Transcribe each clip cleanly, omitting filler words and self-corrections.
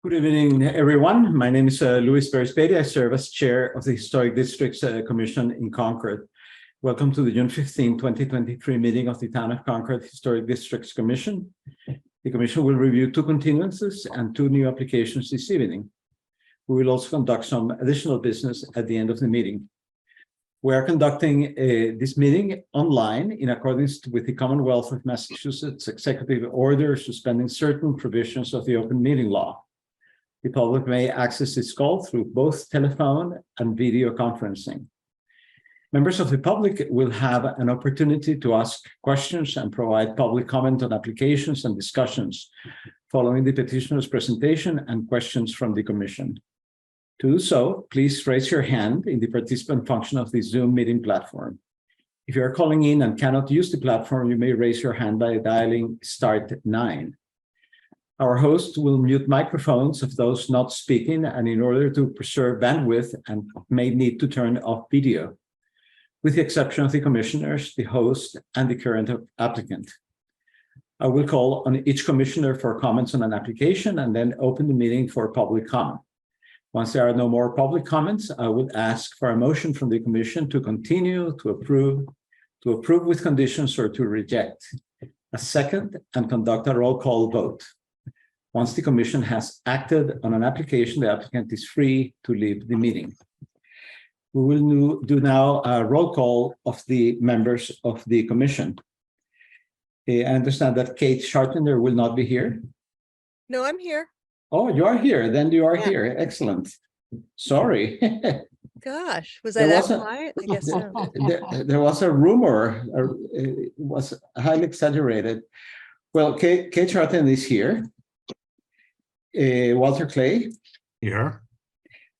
Good evening, everyone. My name is Luis Perez-Beatty. I serve as chair of the Historic Districts Commission in Concord. Welcome to the June 15, 2023 meeting of the Town of Concord Historic Districts Commission. The commission will review 2 continuances and 2 new applications this evening. We will also conduct some additional business at the end of the meeting. We are conducting this meeting online in accordance with the Commonwealth of Massachusetts Executive Order suspending certain provisions of the Open Meeting Law. The public may access this call through both telephone and video conferencing. Members of the public will have an opportunity to ask questions and provide public comment on applications and discussions following the petitioner's presentation and questions from the commission. To do so, please raise your hand in the participant function of the Zoom meeting platform. If you are calling in and cannot use the platform, you may raise your hand by dialing *9. Our host will mute microphones of those not speaking, and in order to preserve bandwidth, and may need to turn off video, with the exception of the commissioners, the host, and the current applicant. I will call on each commissioner for comments on an application and then open the meeting for public comment. Once there are no more public comments, I would ask for a motion from the commission to continue, to approve with conditions, or to reject. A second, and conduct a roll call vote. Once the commission has acted on an application, the applicant is free to leave the meeting. We will do now a roll call of the members of the commission. I understand that Kate Chartender will not be here. No, I'm here. Oh, you are here. Then you are here. Excellent. Sorry. Gosh, was I that quiet? I guess so. There was a rumor. It was highly exaggerated. Well, Kate Chartender is here. Walter Clay. Here.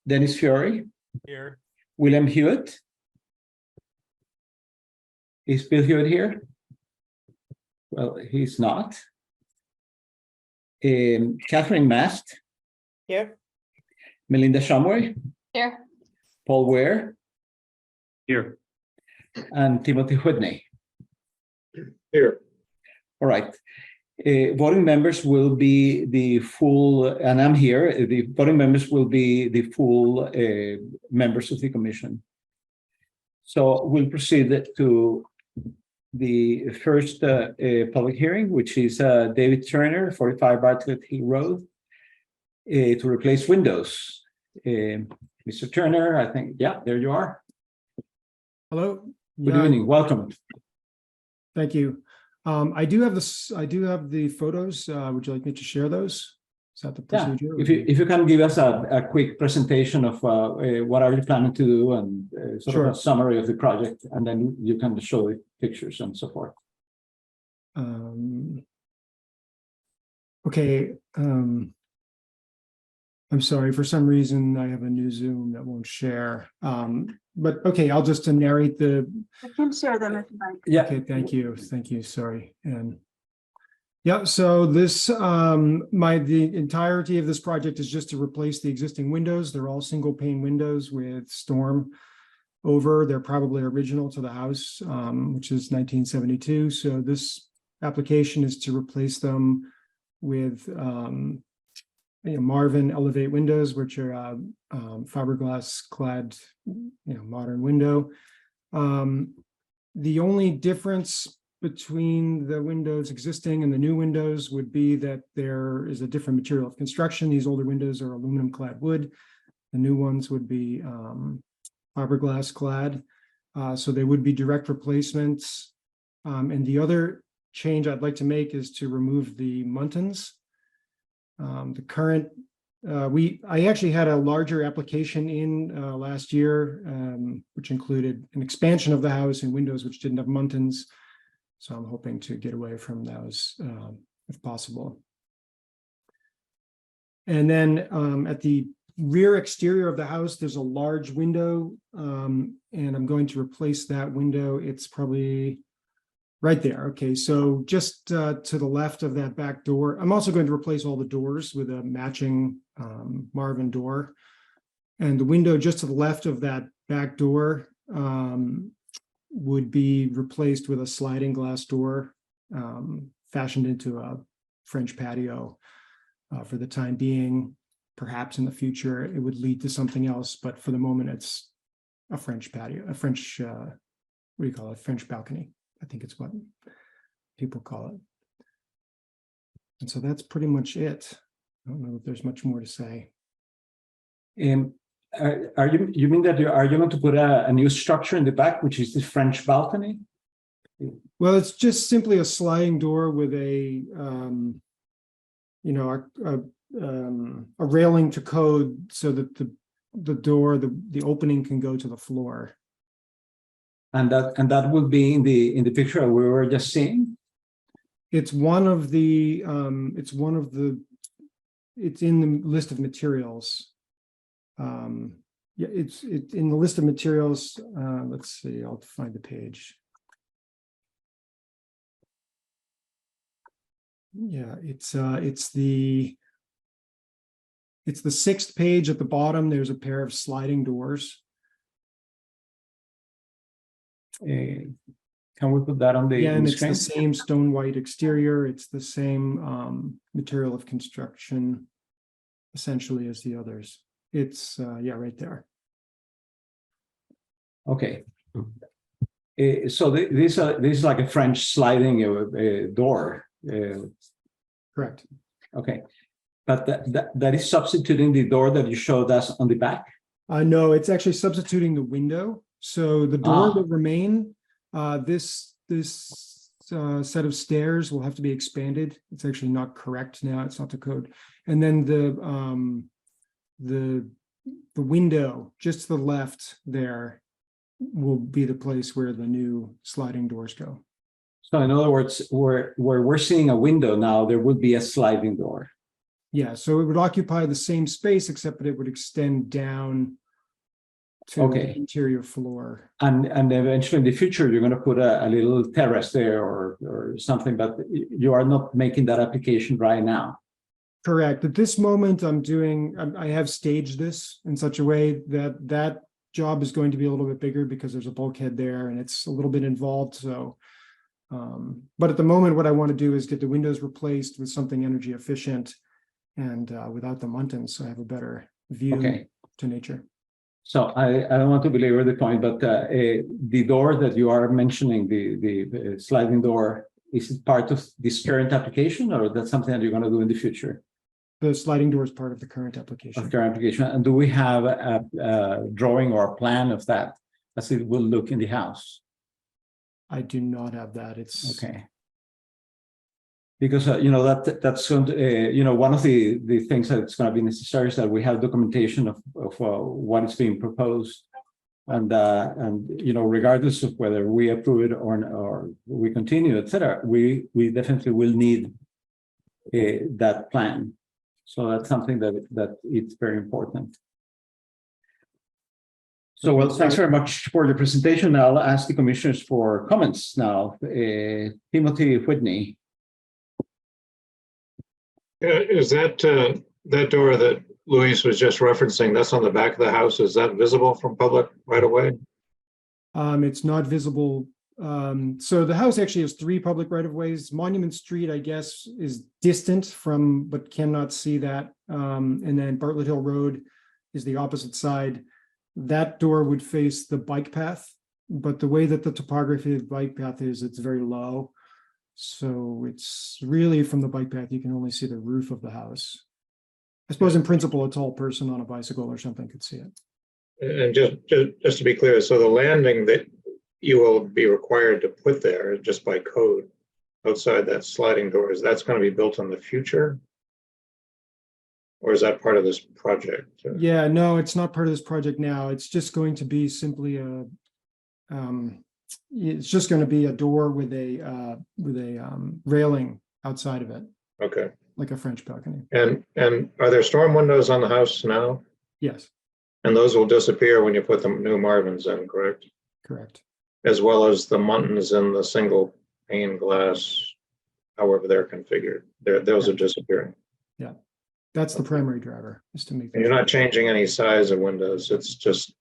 Dennis Fiore. Here. William Hewitt. Is Bill Hewitt here? Well, he's not. Catherine Mast. Here. Melinda Shumway. Here. Paul Ware. Here. And Timothy Whitney. Here. All right. Voting members will be the full, and I'm here, the voting members will be the full members of the commission. So we'll proceed to the first public hearing, which is David Turner, 45 Bartlett Hill Road, to replace windows. Mr. Turner, I think, yeah, there you are. Hello. Good evening. Welcome. Thank you. I do have this. I do have the photos. Would you like me to share those? Is that the procedure? Yeah. If you can give us a quick presentation of what are you planning to do and sort of a summary of the project, and then you can show the pictures and so forth. Okay. I'm sorry, for some reason I have a new Zoom that won't share. But okay, I'll just narrate the. I can share them if you like. Yeah. Okay, thank you. Sorry. And yeah, so this the entirety of this project is just to replace the existing windows. They're all single pane windows with storm over. They're probably original to the house, which is 1972. So this application is to replace them with Marvin Elevate windows, which are fiberglass clad, modern window. The only difference between the windows existing and the new windows would be that there is a different material of construction. These older windows are aluminum clad wood. The new ones would be fiberglass clad. So they would be direct replacements. And the other change I'd like to make is to remove the muntins. The current, I actually had a larger application in last year, which included an expansion of the house and windows which didn't have muntins. So I'm hoping to get away from those if possible. And then at the rear exterior of the house, there's a large window, and I'm going to replace that window. It's probably right there. Okay, so just to the left of that back door. I'm also going to replace all the doors with a matching Marvin door. And the window just to the left of that back door would be replaced with a sliding glass door fashioned into a French patio for the time being. perhaps in the future it would lead to something else, but for the moment it's a French patio, a French, what do you call it? French balcony, I think it's what people call it. And so that's pretty much it. I don't know if there's much more to say. Are you mean that are you going to put a new structure in the back, which is the French balcony? Well, it's just simply a sliding door with a, a railing to code so that the door, the opening can go to the floor. And that would be in the picture we were just seeing. It's one of the, it's in the list of materials. Yeah, it's in the list of materials. Let's see, I'll find the page. Yeah, it's the 6th page at the bottom. There's a pair of sliding doors. Can we put that on the, Yeah, and it's screen? the same stone white exterior. It's the same material of construction, essentially, as the others. It's yeah, right there. Okay. So this is like a French sliding door. Correct. Okay, but that is substituting the door that you showed us on the back. No, it's actually substituting the window. So the door will remain. This set of stairs will have to be expanded. It's actually not correct now. It's not the code. And then the window just to the left there will be the place where the new sliding doors go. So in other words, where we're seeing a window now, there would be a sliding door. Yeah, so it would occupy the same space, except that it would extend down to the interior floor. And eventually in the future, you're going to put a little terrace there or something, but you are not making that application right now. Correct. At this moment, I have staged this in such a way that job is going to be a little bit bigger because there's a bulkhead there and it's a little bit involved. So, but at the moment, what I want to do is get the windows replaced with something energy efficient and without the muntins, so I have a better view to nature. So I don't want to belabor the point, but the door that you are mentioning, the sliding door, is it part of this current application, or that's something that you're going to do in the future? The sliding door is part of the current application. Of current application. And do we have a drawing or a plan of that as it will look in the house? I do not have that. It's okay. Because that's going to, one of the things that's going to be necessary is that we have documentation of what is being proposed, and regardless of whether we approve it or we continue, etc., we definitely will need that plan. So that's something that it's very important. So, well, thanks very much for the presentation. I'll ask the commissioners for comments now. Timothy Whitney. Is that door that Luis was just referencing, that's on the back of the house, is that visible from public right away? It's not visible. So the house actually has 3 public right-of-ways. Monument Street, I guess, is distant from, but cannot see that. And then Bartlett Hill Road is the opposite side. That door would face the bike path, but the way that the topography of the bike path is, it's very low. So it's really from the bike path, you can only see the roof of the house. I suppose in principle, a tall person on a bicycle or something could see it. And just to be clear, so the landing that you will be required to put there just by code outside that sliding door, that's going to be built in the future? Or is that part of this project? Yeah, no, it's not part of this project now. It's just going to be simply it's just going to be a door with a railing outside of it. Okay. Like a French balcony. And are there storm windows on the house now? Yes. And those will disappear when you put the new Marvins in, correct? Correct. As well as the muntins in the single pane glass, however they're configured. Those are disappearing. Yeah. That's the primary driver, is to make. And you're not changing any size of windows. It's just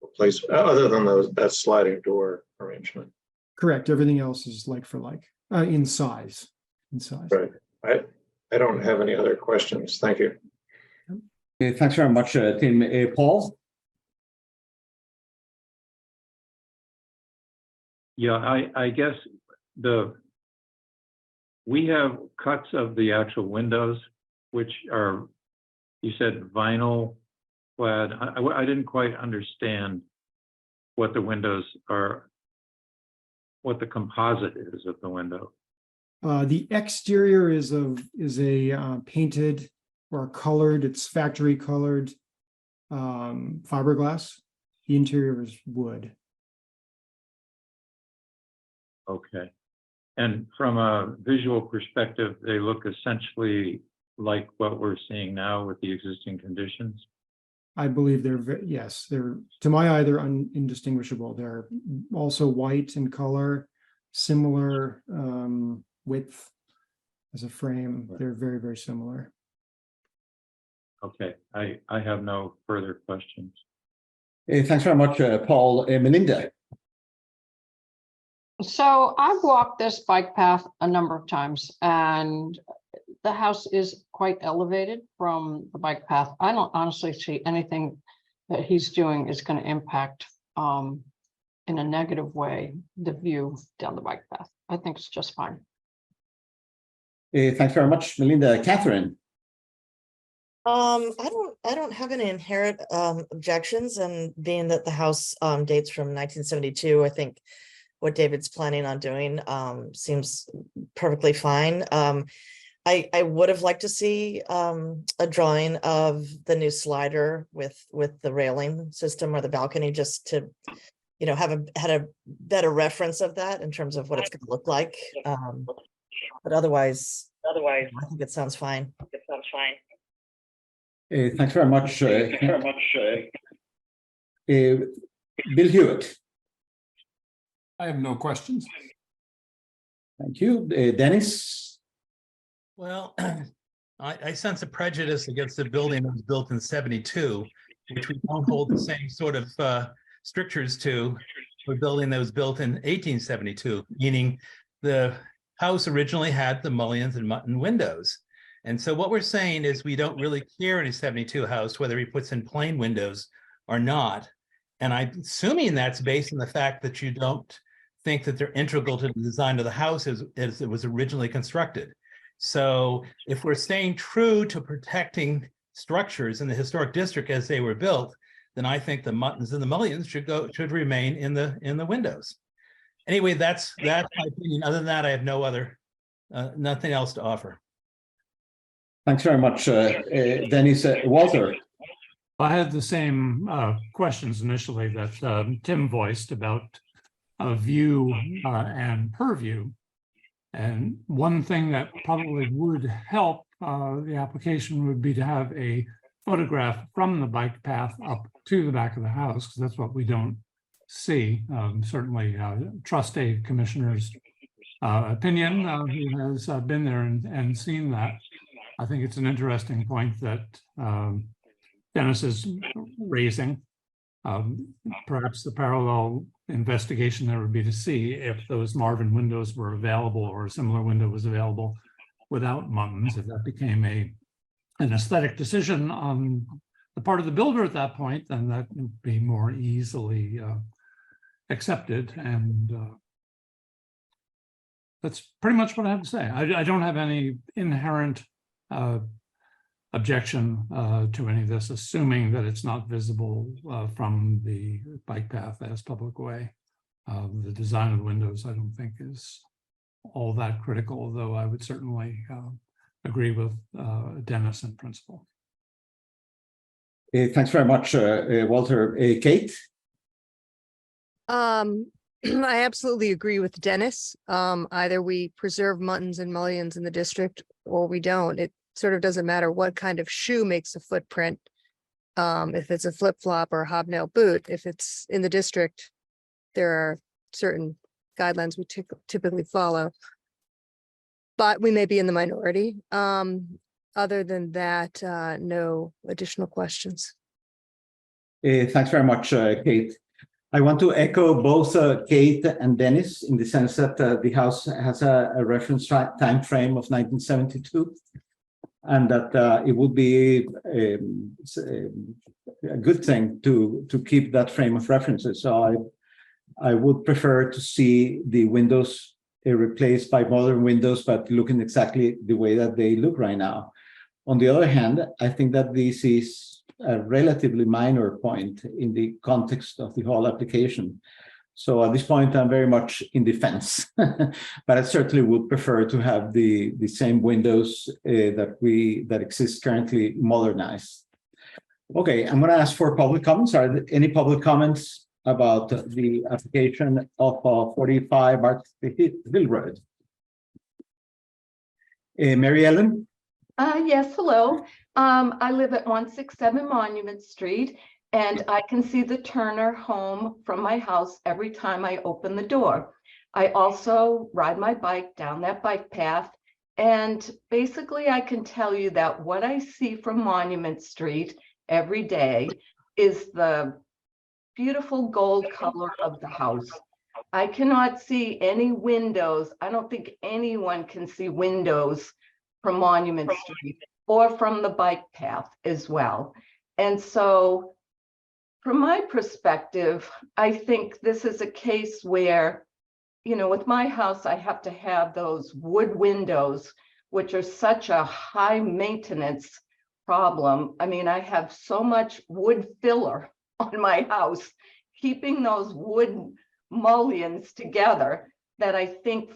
replace other than that sliding door arrangement. Correct. Everything else is like for like in size. Right. I don't have any other questions. Thank you. Thanks very much, Tim. Paul? Yeah, I guess we have cuts of the actual windows, which are, you said vinyl clad. I didn't quite understand what the windows are, what the composite is of the window. The exterior is a painted or colored, it's factory colored fiberglass. The interior is wood. Okay. And from a visual perspective, they look essentially like what we're seeing now with the existing conditions. I believe yes, they're, to my eye, they're indistinguishable. They're also white in color, similar width as a frame. They're very, very similar. Okay, I have no further questions. Thanks very much, Paul. Melinda? So I've walked this bike path a number of times, and the house is quite elevated from the bike path. I don't honestly see anything that he's doing is going to impact in a negative way the view down the bike path. I think it's just fine. Thanks very much, Melinda. Catherine? I don't have any inherent objections, and being that the house dates from 1972, I think what David's planning on doing seems perfectly fine. I would have liked to see a drawing of the new slider with the railing system or the balcony, just to, you know, had a better reference of that in terms of what it's going to look like. But otherwise, I think it sounds fine. Thanks very much. Bill Hewitt? I have no questions. Thank you. Dennis? Well, I sense a prejudice against the building that was built in 72, which we don't hold the same sort of strictures to a building that was built in 1872, meaning the house originally had the mullions and mutton windows. And so what we're saying is we don't really care in a 72 house whether he puts in plain windows or not. And I'm assuming that's based on the fact that you don't think that they're integral to the design of the house as it was originally constructed. So if we're staying true to protecting structures in the historic district as they were built, then I think the muttons and the mullions should remain in the windows. Anyway, that's my opinion. Other than that, I have nothing else to offer. Thanks very much, Dennis. Walter? I had the same questions initially that Tim voiced about view and purview. And one thing that probably would help the application would be to have a photograph from the bike path up to the back of the house, because that's what we don't see. Certainly trust a commissioner's opinion who has been there and seen that. I think it's an interesting point that Dennis is raising. Perhaps the parallel investigation there would be to see if those Marvin windows were available or a similar window was available without muttons, if that became an aesthetic decision on the part of the builder at that point, then that would be more easily accepted. And that's pretty much what I have to say. I don't have any inherent objection to any of this, assuming that it's not visible from the bike path as public way. The design of the windows, I don't think, is all that critical, although I would certainly agree with Dennis in principle. Thanks very much, Walter. Kate? I absolutely agree with Dennis. Either we preserve muttons and mullions in the district or we don't. It sort of doesn't matter what kind of shoe makes a footprint. If it's a flip-flop or a hobnail boot, if it's in the district, there are certain guidelines we typically follow. But we may be in the minority. Other than that, no additional questions. Thanks very much, Kate. I want to echo both Kate and Dennis in the sense that the house has a reference time frame of 1972. and that it would be a good thing to keep that frame of references. So I would prefer to see the windows replaced by modern windows, but looking exactly the way that they look right now. On the other hand, I think that this is a relatively minor point in the context of the whole application. So at this point, I'm very much in defense, but I certainly would prefer to have the same windows that exist currently modernized. Okay, I'm going to ask for public comments. Are there any public comments about the application of 45 Hill Road? Mary Ellen? Yes, hello. I live at 167 Monument Street, and I can see the Turner home from my house every time I open the door. I also ride my bike down that bike path, and basically I can tell you that what I see from Monument Street every day is the beautiful gold color of the house. I cannot see any windows. I don't think anyone can see windows from Monument Street or from the bike path as well. And so from my perspective, I think this is a case where, you know, with my house, I have to have those wood windows, which are such a high maintenance problem. I mean, I have so much wood filler on my house, keeping those wood mullions together, that I think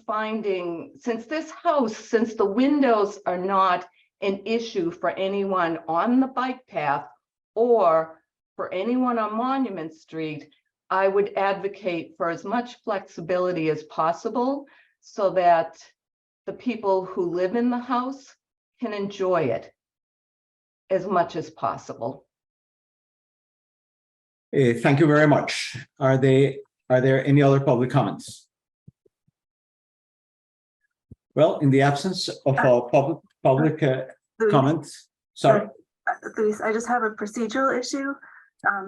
since the windows are not an issue for anyone on the bike path or for anyone on Monument Street, I would advocate for as much flexibility as possible so that the people who live in the house can enjoy it as much as possible. Thank you very much. Are there any other public comments? Well, in the absence of public comments, sorry. Luis, I just have a procedural issue,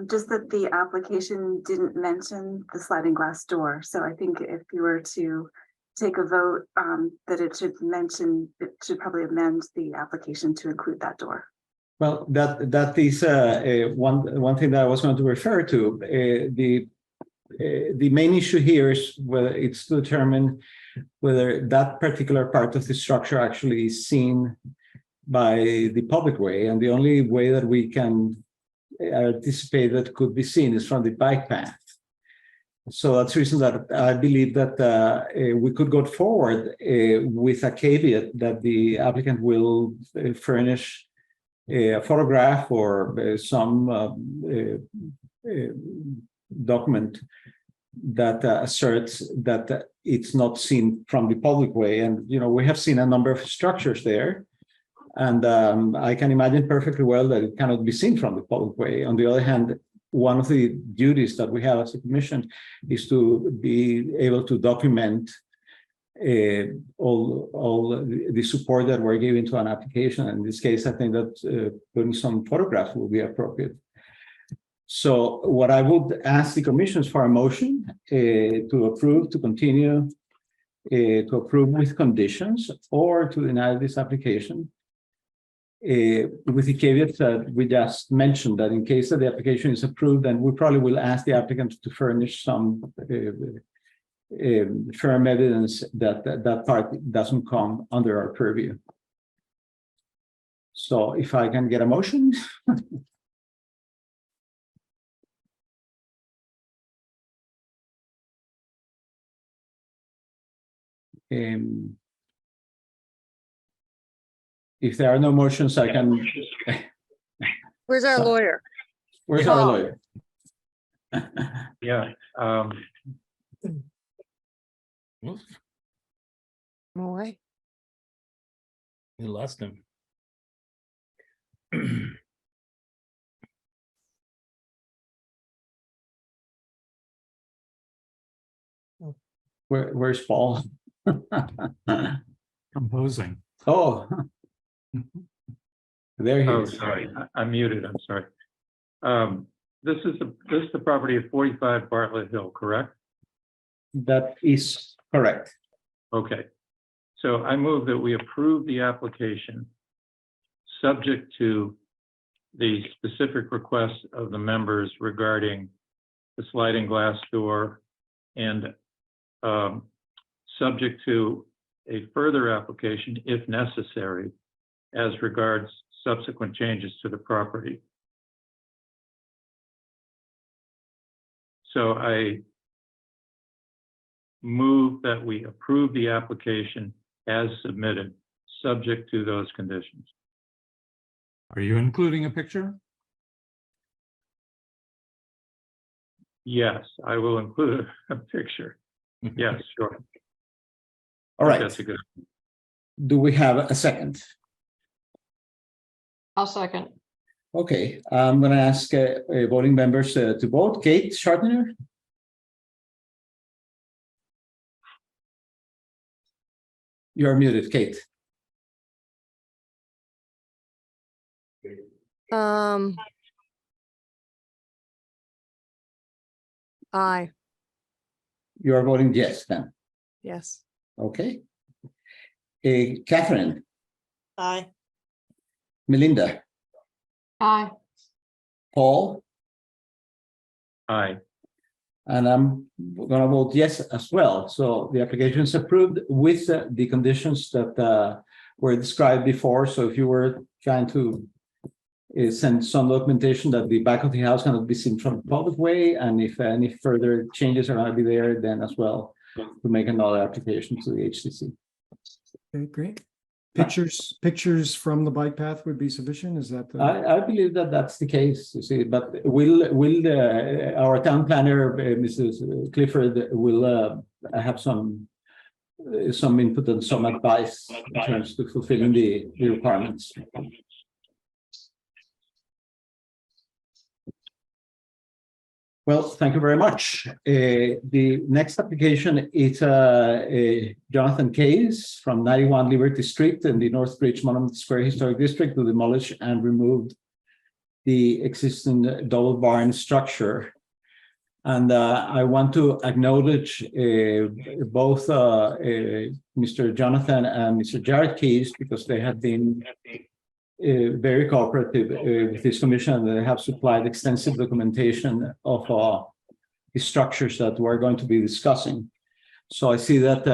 just that the application didn't mention the sliding glass door. So I think if you were to take a vote, that it should probably amend the application to include that door. Well, that is one thing that I was going to refer to. The main issue here is whether it's to determine whether that particular part of the structure actually is seen by the public way, and the only way that we can anticipate that could be seen is from the bike path. So that's the reason that I believe that we could go forward with a caveat that the applicant will furnish a photograph or some document that asserts that it's not seen from the public way. And, you know, we have seen a number of structures there, and I can imagine perfectly well that it cannot be seen from the public way. On the other hand, one of the duties that we have as a commission is to be able to document all the support that we're giving to an application. In this case, I think that putting some photographs will be appropriate. So what I would ask the commission is for a motion to approve, to continue, to approve with conditions, or to deny this application, with the caveat that we just mentioned, that in case that the application is approved, then we probably will ask the applicant to furnish some firm evidence that that part doesn't come under our purview. So if I can get a motion. If there are no motions, I can. Where's our lawyer? Where's our lawyer? Yeah. Why? We lost him. Where's Paul? Composing. Oh, there he Oh, is. sorry, I'm muted, I'm sorry. This is the property of 45 Bartlett Hill, correct? That is correct. Okay. So I move that we approve the application subject to the specific requests of the members regarding the sliding glass door and subject to a further application if necessary as regards subsequent changes to the property. So I move that we approve the application as submitted, subject to those conditions. Are you including a picture? Yes, I will include a picture. Yes, sure. All right. That's a good. Do we have a second? I'll second. Okay, I'm going to ask voting members to vote. Kate Shartner? You're muted, Kate. Aye, You are voting yes then. yes. Okay. Catherine, Aye. Melinda, Aye. Paul, Aye. and I'm going to vote yes as well. So the application is approved with the conditions that were described before. So if you were trying to send some documentation that the back of the house cannot be seen from the public way, and if any further changes are going to be there, then as well to make another application to the HCC. Okay, great. Pictures from the bike path would be sufficient, is that the? I believe that that's the case, you see, but will our town planner, Mrs. Clifford, will have some input and some advice in terms of fulfilling the requirements. Well, thank you very much. The next application is Jonathan Case from 91 Liberty Street in the Northbridge Monument Square Historic District to demolish and remove the existing double barn structure. And I want to acknowledge both Mr. Jonathan and Mr. Jared Case, because they have been very cooperative with this commission. They have supplied extensive documentation of the structures that we're going to be discussing. So I see that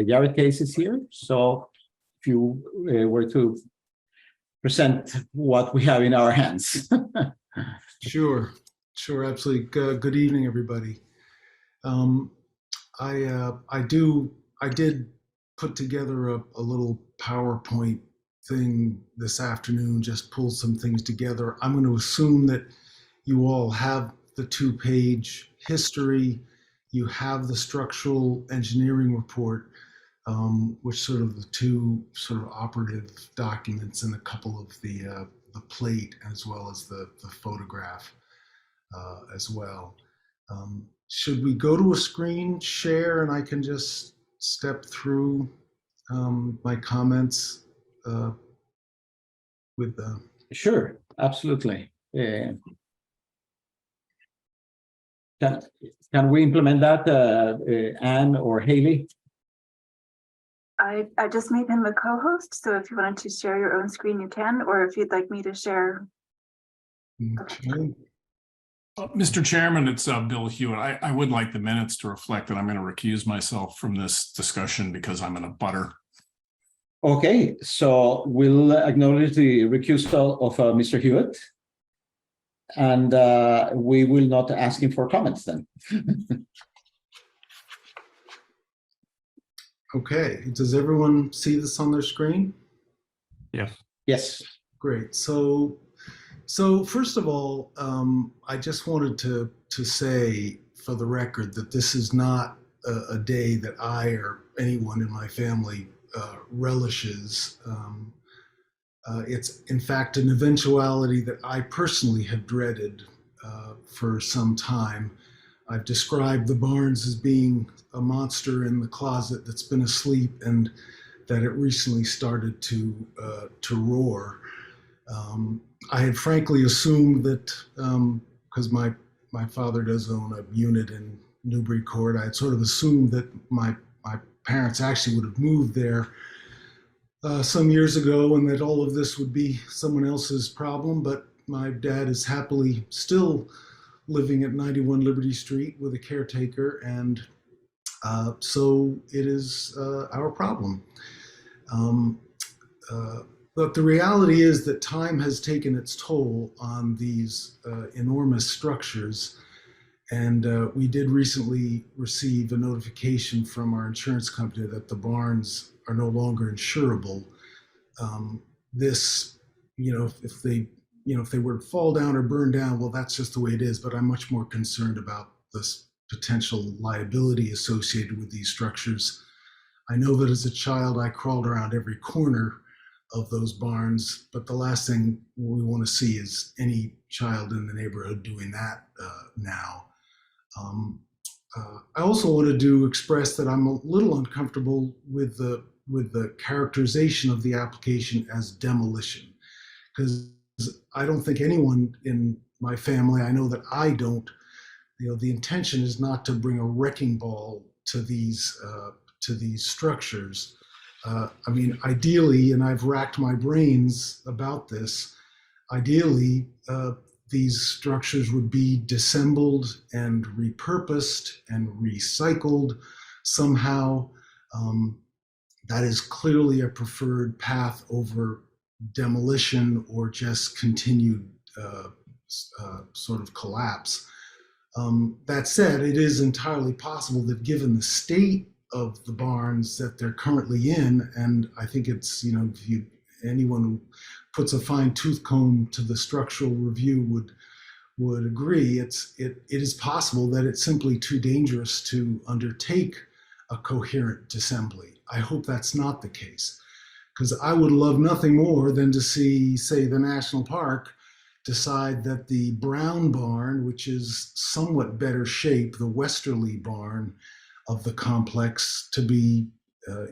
Jared Case is here. So if you were to present what we have in our hands. Sure, absolutely. Good evening, everybody. I did put together a little PowerPoint thing this afternoon, just pull some things together. I'm going to assume that you all have the 2-page history. You have the structural engineering report, which sort of the 2 sort of operative documents, and a couple of the plate as well as the photograph as well. Should we go to a screen share and I can just step through my comments with the... Sure, absolutely. Can we implement that, Anne or Haley? I just made him a co-host, so if you wanted to share your own screen, you can, or if you'd like me to share. Okay. Mr. Chairman, it's Bill Hewitt. I would like the minutes to reflect that I'm going to recuse myself from this discussion because I'm in a butter. Okay, so we'll acknowledge the recusal of Mr. Hewitt, and we will not ask him for comments then. Okay, does everyone see this on their screen? Yes. Yes. Great. So first of all, I just wanted to say for the record that this is not a day that I or anyone in my family relishes. It's in fact an eventuality that I personally have dreaded for some time. I've described the barns as being a monster in the closet that's been asleep, and that it recently started to roar. I had frankly assumed that because my father does own a unit in Newburyport, I had sort of assumed that my parents actually would have moved there some years ago, and that all of this would be someone else's problem. But my dad is happily still living at 91 Liberty Street with a caretaker, and so it is our problem. But the reality is that time has taken its toll on these enormous structures. And we did recently receive a notification from our insurance company that the barns are no longer insurable. This, if they were to fall down or burn down, well, that's just the way it is. But I'm much more concerned about this potential liability associated with these structures. I know that as a child, I crawled around every corner of those barns, but the last thing we want to see is any child in the neighborhood doing that now. I also wanted to express that I'm a little uncomfortable with the characterization of the application as demolition, because I don't think anyone in my family, I know that I don't, the intention is not to bring a wrecking ball to these structures. I mean, ideally, and I've racked my brains about this, ideally, these structures would be dissembled and repurposed and recycled somehow. That is clearly a preferred path over demolition or just continued sort of collapse. That said, it is entirely possible that given the state of the barns that they're currently in, and I think it's, if anyone who puts a fine tooth comb to the structural review would agree, it is possible that it's simply too dangerous to undertake a coherent disassembly. I hope that's not the case, because I would love nothing more than to see, say, the national park decide that the brown barn, which is somewhat better shape, the westerly barn of the complex, to be,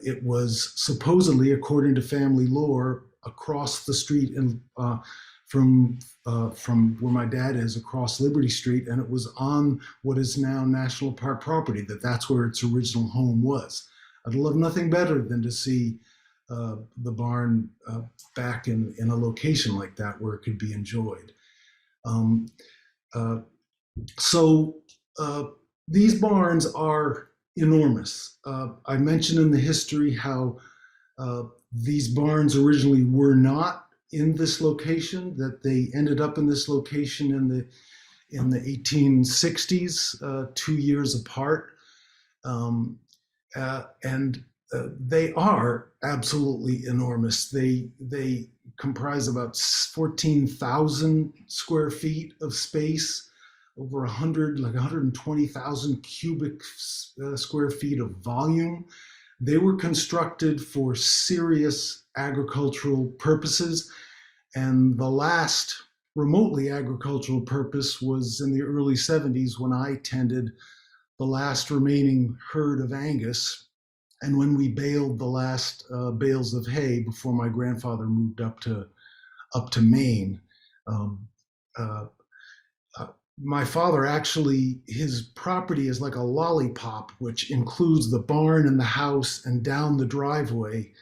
it was supposedly, according to family lore, across the street and from where my dad is, across Liberty Street, and it was on what is now National Park property, that's where its original home was. I'd love nothing better than to see the barn back in a location like that where it could be enjoyed. So these barns are enormous. I mentioned in the history how these barns originally were not in this location, that they ended up in this location in the 1860s, 2 years apart. And they are absolutely enormous. They comprise about 14,000 square feet of space, over 120,000 cubic square feet of volume. They were constructed for serious agricultural purposes, and the last remotely agricultural purpose was in the early 70s when I tended the last remaining herd of Angus, and when we baled the last bales of hay before my grandfather moved up to Maine. My father actually, his property is like a lollipop, which includes the barn and the house and down the driveway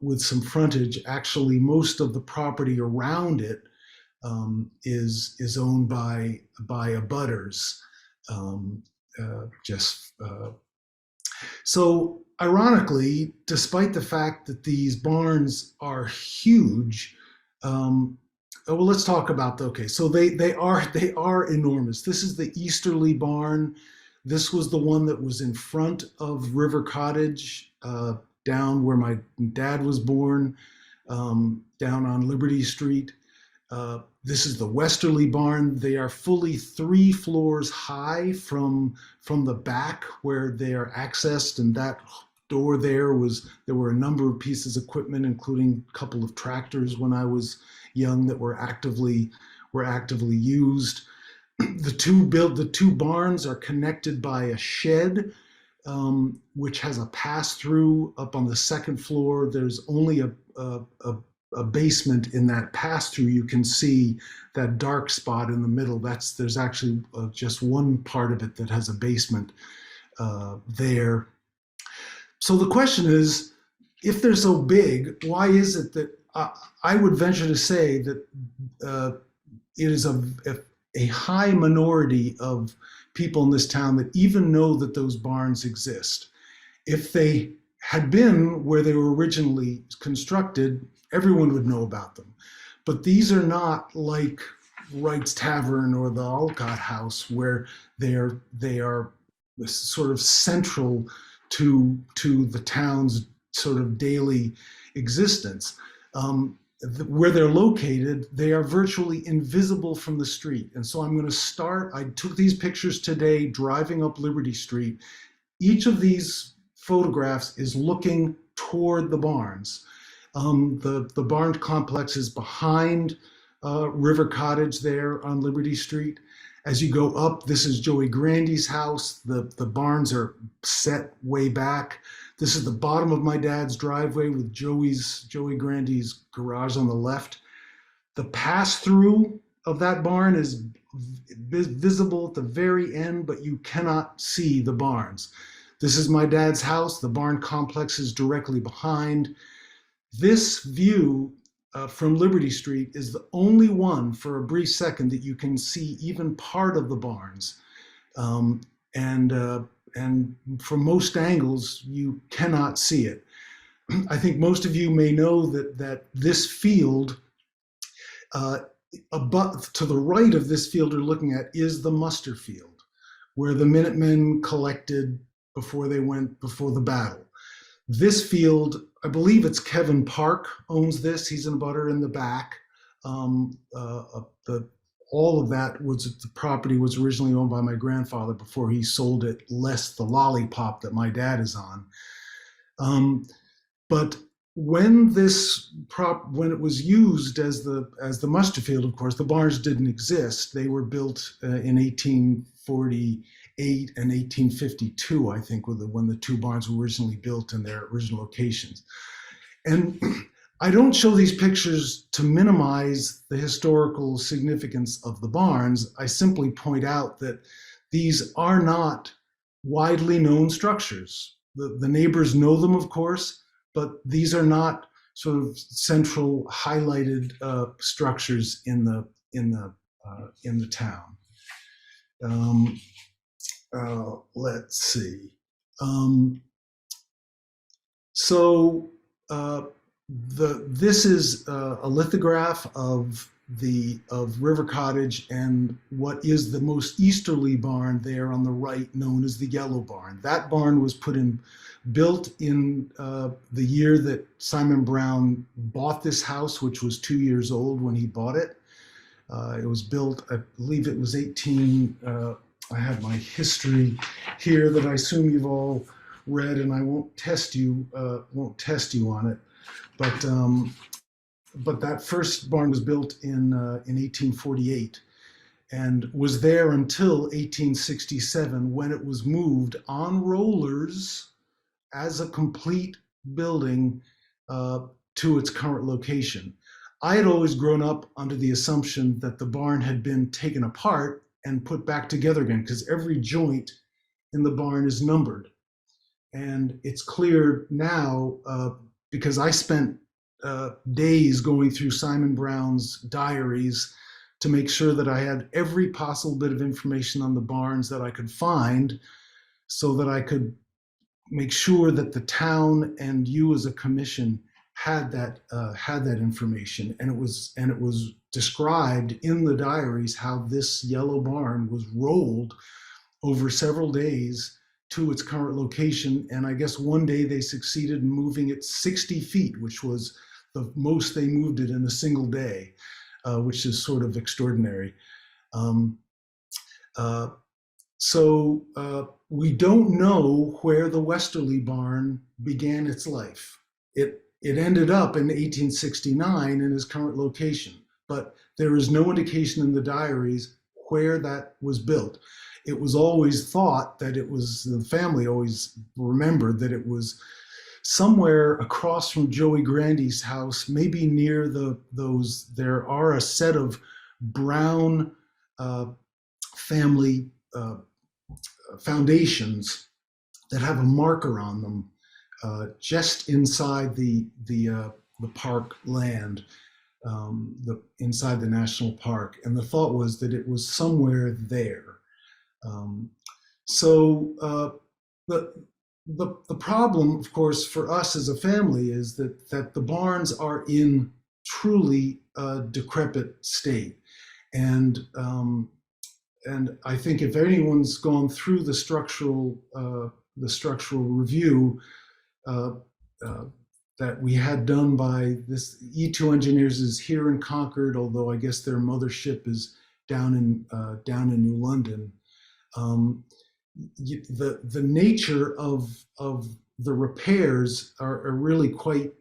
with some frontage. Actually, most of the property around it is owned by abutters. So ironically, despite the fact that these barns are huge, well, let's talk about, okay, so they are enormous. This is the easterly barn. This was the one that was in front of River Cottage, down where my dad was born, down on Liberty Street. This is the westerly barn. They are fully 3 floors high from the back where they are accessed, and that door there were a number of pieces of equipment, including a couple of tractors when I was young that were actively used. The two barns are connected by a shed, which has a pass-through up on the second floor. There's only a basement in that pass-through. You can see that dark spot in the middle. There's actually just one part of it that has a basement there. So the question is if they're so big, why is it that I would venture to say that it is a high minority of people in this town that even know that those barns exist. If they had been where they were originally constructed, everyone would know about them. But these are not like Wright's Tavern or the Alcott House, where they are sort of central to the town's sort of daily existence. Where they're located, they are virtually invisible from the street. And so I'm going to start, I took these pictures today driving up Liberty Street. Each of these photographs is looking toward the barns. The barn complex is behind River Cottage there on Liberty Street. As you go up, this is Joey Grandy's house. The barns are set way back. This is the bottom of my dad's driveway with Joey Grandy's garage on the left. The pass-through of that barn is visible at the very end, but you cannot see the barns. This is my dad's house. The barn complex is directly behind. This view from Liberty Street is the only one for a brief second that you can see even part of the barns. And from most angles, you cannot see it. I think most of you may know that this field, to the right of this field you're looking at, is the muster field, where the Minutemen collected before the battle. This field, I believe it's Kevin Park owns this. He's in a butter in the back. All of that the property was originally owned by my grandfather before he sold it, less the lollipop that my dad is on. But when it was used as the muster field, of course, the barns didn't exist. They were built in 1848 and 1852, I think, when the two barns were originally built in their original locations. And I don't show these pictures to minimize the historical significance of the barns. I simply point out that these are not widely known structures. The neighbors know them, of course, but these are not sort of central highlighted structures in the town. Let's see. This is a lithograph of River Cottage and what is the most easterly barn there on the right, known as the Yellow Barn. That barn was built in the year that Simon Brown bought this house, which was 2 years old when he bought it. It was built, I believe it was I have my history here that I assume you've all read, and I won't test you on it. But that first barn was built in 1848 and was there until 1867, when it was moved on rollers as a complete building to its current location. I had always grown up under the assumption that the barn had been taken apart and put back together again, because every joint in the barn is numbered. And it's clear now, because I spent days going through Simon Brown's diaries to make sure that I had every possible bit of information on the barns that I could find, so that I could make sure that the town and you as a commission had that information. And it was described in the diaries how this yellow barn was rolled over several days to its current location. And I guess one day they succeeded in moving it 60 feet, which was the most they moved it in a single day, which is sort of extraordinary. So we don't know where the Westerly barn began its life. It ended up in 1869 in its current location, but there is no indication in the diaries where that was built. It was always thought that it was, the family always remembered that it was somewhere across from Joey Grandy's house, maybe near there are a set of Brown family foundations that have a marker on them just inside the park land, inside the national park, and the thought was that it was somewhere there. The problem, of course, for us as a family is that the barns are in truly decrepit state, and I think if anyone's gone through the structural review that we had done by this E2 Engineers is here in Concord, although I guess their mothership is down in New London. The nature of the repairs are really quite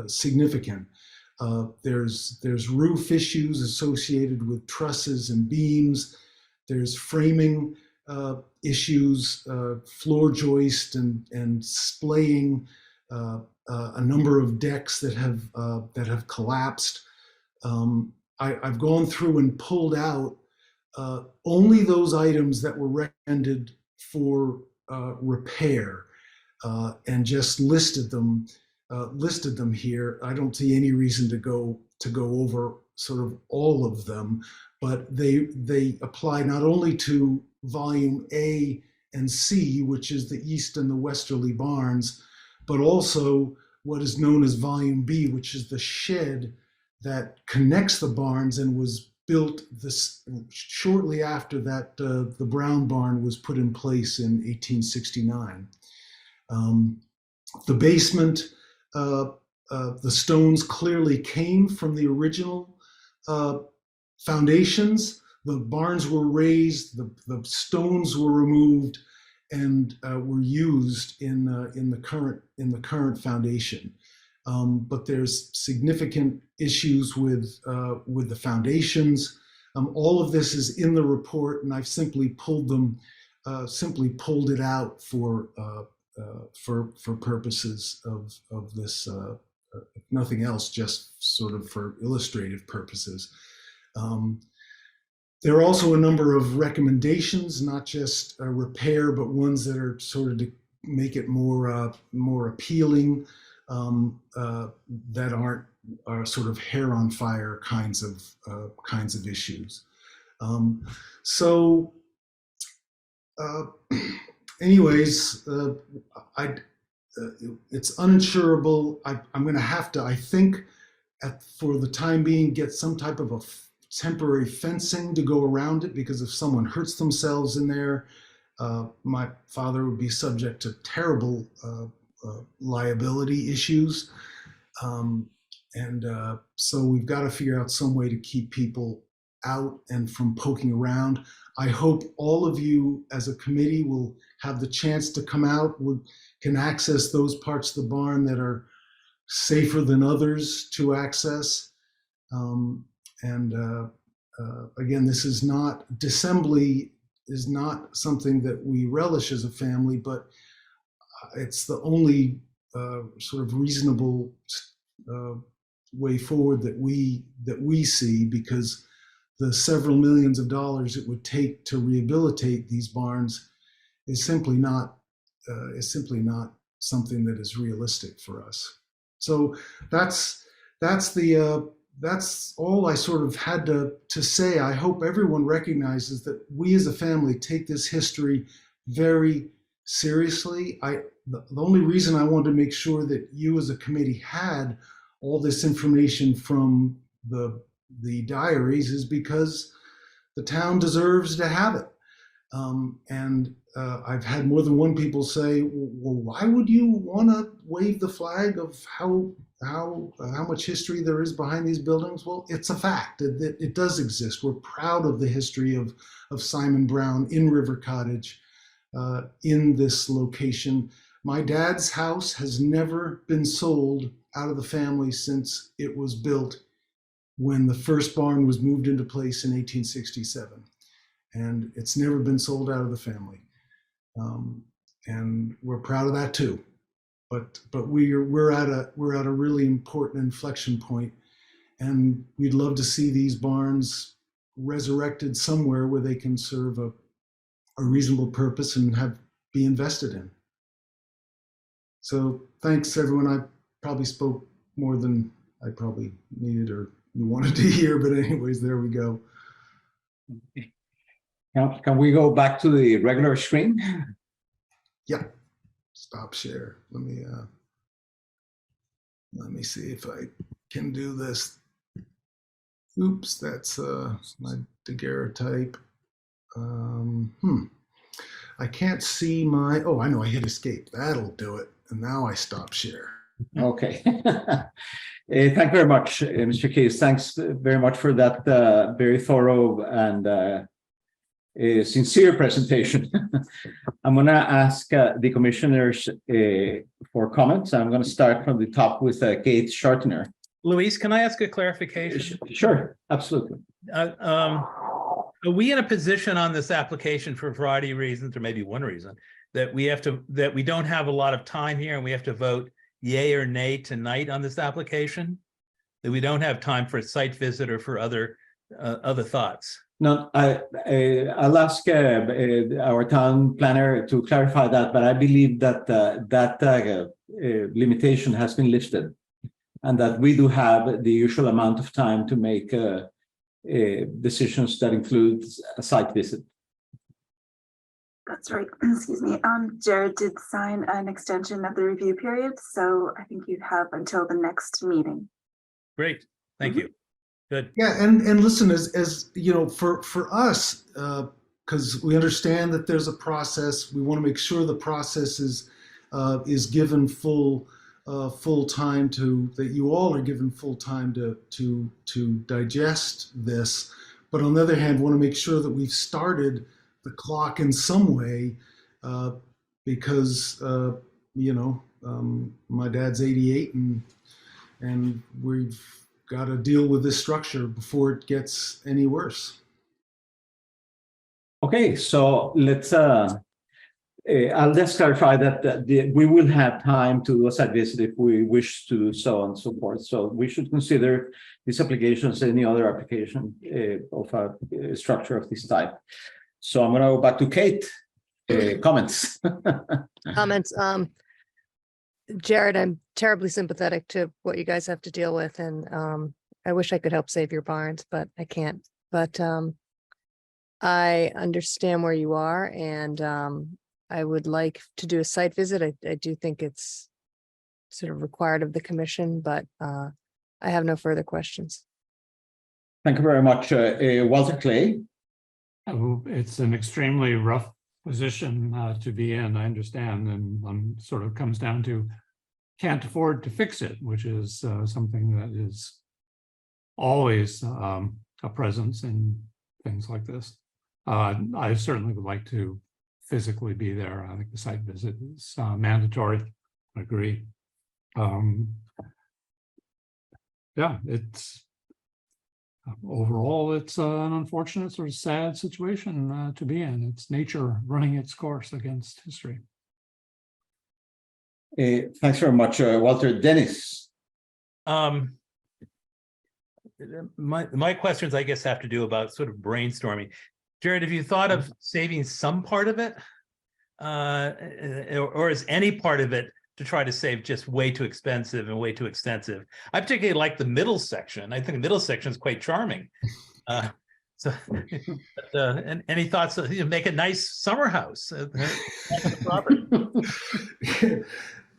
significant. There's roof issues associated with trusses and beams. There's framing issues, floor joist and splaying, a number of decks that have collapsed. I've gone through and pulled out only those items that were recommended for repair, and just listed them here. I don't see any reason to go over sort of all of them, but they apply not only to volume A and C, which is the east and the westerly barns, but also what is known as volume B, which is the shed that connects the barns and was built shortly after that the Brown barn was put in place in 1869. The basement, the stones clearly came from the original foundations. The barns were raised, the stones were removed, and were used in the current foundation. But there's significant issues with the foundations. All of this is in the report, and I've simply pulled it out for purposes of this, if nothing else, just sort of for illustrative purposes. There are also a number of recommendations, not just a repair, but ones that are sort of to make it more appealing, that are sort of hair on fire kinds of issues. Anyways, it's uninsurable. I'm going to have to, I think, for the time being, get some type of a temporary fencing to go around it, because if someone hurts themselves in there, my father would be subject to terrible liability issues. So we've got to figure out some way to keep people out and from poking around. I hope all of you as a committee will have the chance to come out, can access those parts of the barn that are safer than others to access. Again, this is not, disassembly is not something that we relish as a family, but it's the only sort of reasonable way forward that we see, because the several millions of dollars it would take to rehabilitate these barns is simply not something that is realistic for us. So that's all I sort of had to say. I hope everyone recognizes that we as a family take this history very seriously. The only reason I wanted to make sure that you as a committee had all this information from the diaries is because the town deserves to have it. I've had more than one people say, well, why would you want to wave the flag of how much history there is behind these buildings? Well, it's a fact. It does exist. We're proud of the history of Simon Brown in River Cottage, in this location. My dad's house has never been sold out of the family since it was built when the first barn was moved into place in 1867. And it's never been sold out of the family. And we're proud of that too. But we're at a really important inflection point, and we'd love to see these barns resurrected somewhere where they can serve a reasonable purpose and be invested in. So thanks, everyone. I probably spoke more than I probably needed or you wanted to hear, but anyways, there we go. Now, can we go back to the regular screen? Yeah, stop share. Let me see if I can do this. Oops, that's my daguerreotype. I can't see my, oh, I know, I hit escape. That'll do it. And now I stop share. Okay. Thank you very much, Mr. Case. Thanks very much for that very thorough and sincere presentation. I'm going to ask the commissioners for comments. I'm going to start from the top with Kate Schartner. Luis, can I ask a clarification? Sure, absolutely. Are we in a position on this application for a variety of reasons, or maybe one reason, that we don't have a lot of time here and we have to vote yay or nay tonight on this application? That we don't have time for a site visit or for other thoughts? No, I'll ask our town planner to clarify that, but I believe that that limitation has been lifted, and that we do have the usual amount of time to make decisions that include a site visit. That's right. Excuse me. Jared did sign an extension of the review period, so I think you have until the next meeting. Great. Thank you. Good. Yeah, and listen, as you know, for us, because we understand that there's a process, we want to make sure the process is given full time to, that you all are given full time to digest this. But on the other hand, want to make sure that we've started the clock in some way, because you know, my dad's 88 and we've got to deal with this structure before it gets any worse. Okay, so let's I'll just clarify that we will have time to do a site visit if we wish to do so and so forth. So we should consider this application as any other application of a structure of this type. So I'm going to go back to Kate. Comments. Comments. Jared, I'm terribly sympathetic to what you guys have to deal with, and I wish I could help save your barns, but I can't. But I understand where you are, and I would like to do a site visit. I do think it's sort of required of the commission, but I have no further questions. Thank you very much, Walter Clay. Oh, it's an extremely rough position to be in, I understand, and sort of comes down to can't afford to fix it, which is something that is always a presence in things like this. I certainly would like to physically be there. I think the site visit is mandatory. I agree. Yeah, it's overall, it's an unfortunate, sort of sad situation to be in. It's nature running its course against history. Thanks very much, Walter. Dennis. My questions, I guess, have to do about sort of brainstorming. Jared, have you thought of saving some part of it? Or is any part of it to try to save just way too expensive and way too extensive? I particularly like the middle section. I think the middle section is quite charming. And any thoughts? Make a nice summer house.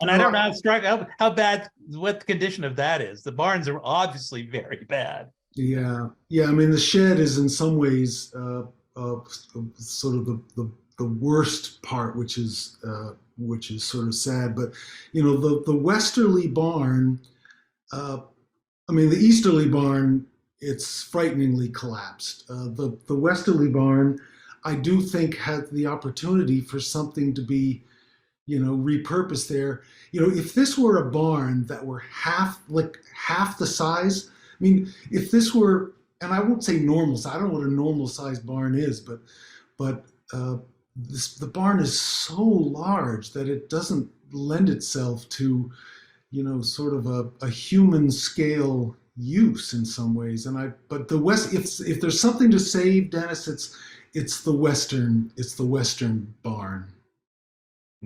And I don't know how bad, what the condition of that is. The barns are obviously very bad. Yeah. I mean, the shed is in some ways sort of the worst part, which is sort of sad. But you know, the westerly barn, I mean, the easterly barn, it's frighteningly collapsed. The westerly barn, I do think, had the opportunity for something to be, you know, repurposed there. You know, if this were a barn that were half the size, I mean, if this were, and I won't say normal, I don't know what a normal size barn is, but the barn is so large that it doesn't lend itself to, you know, sort of a human scale use in some ways. But the West, if there's something to save, Dennis, it's the Western barn.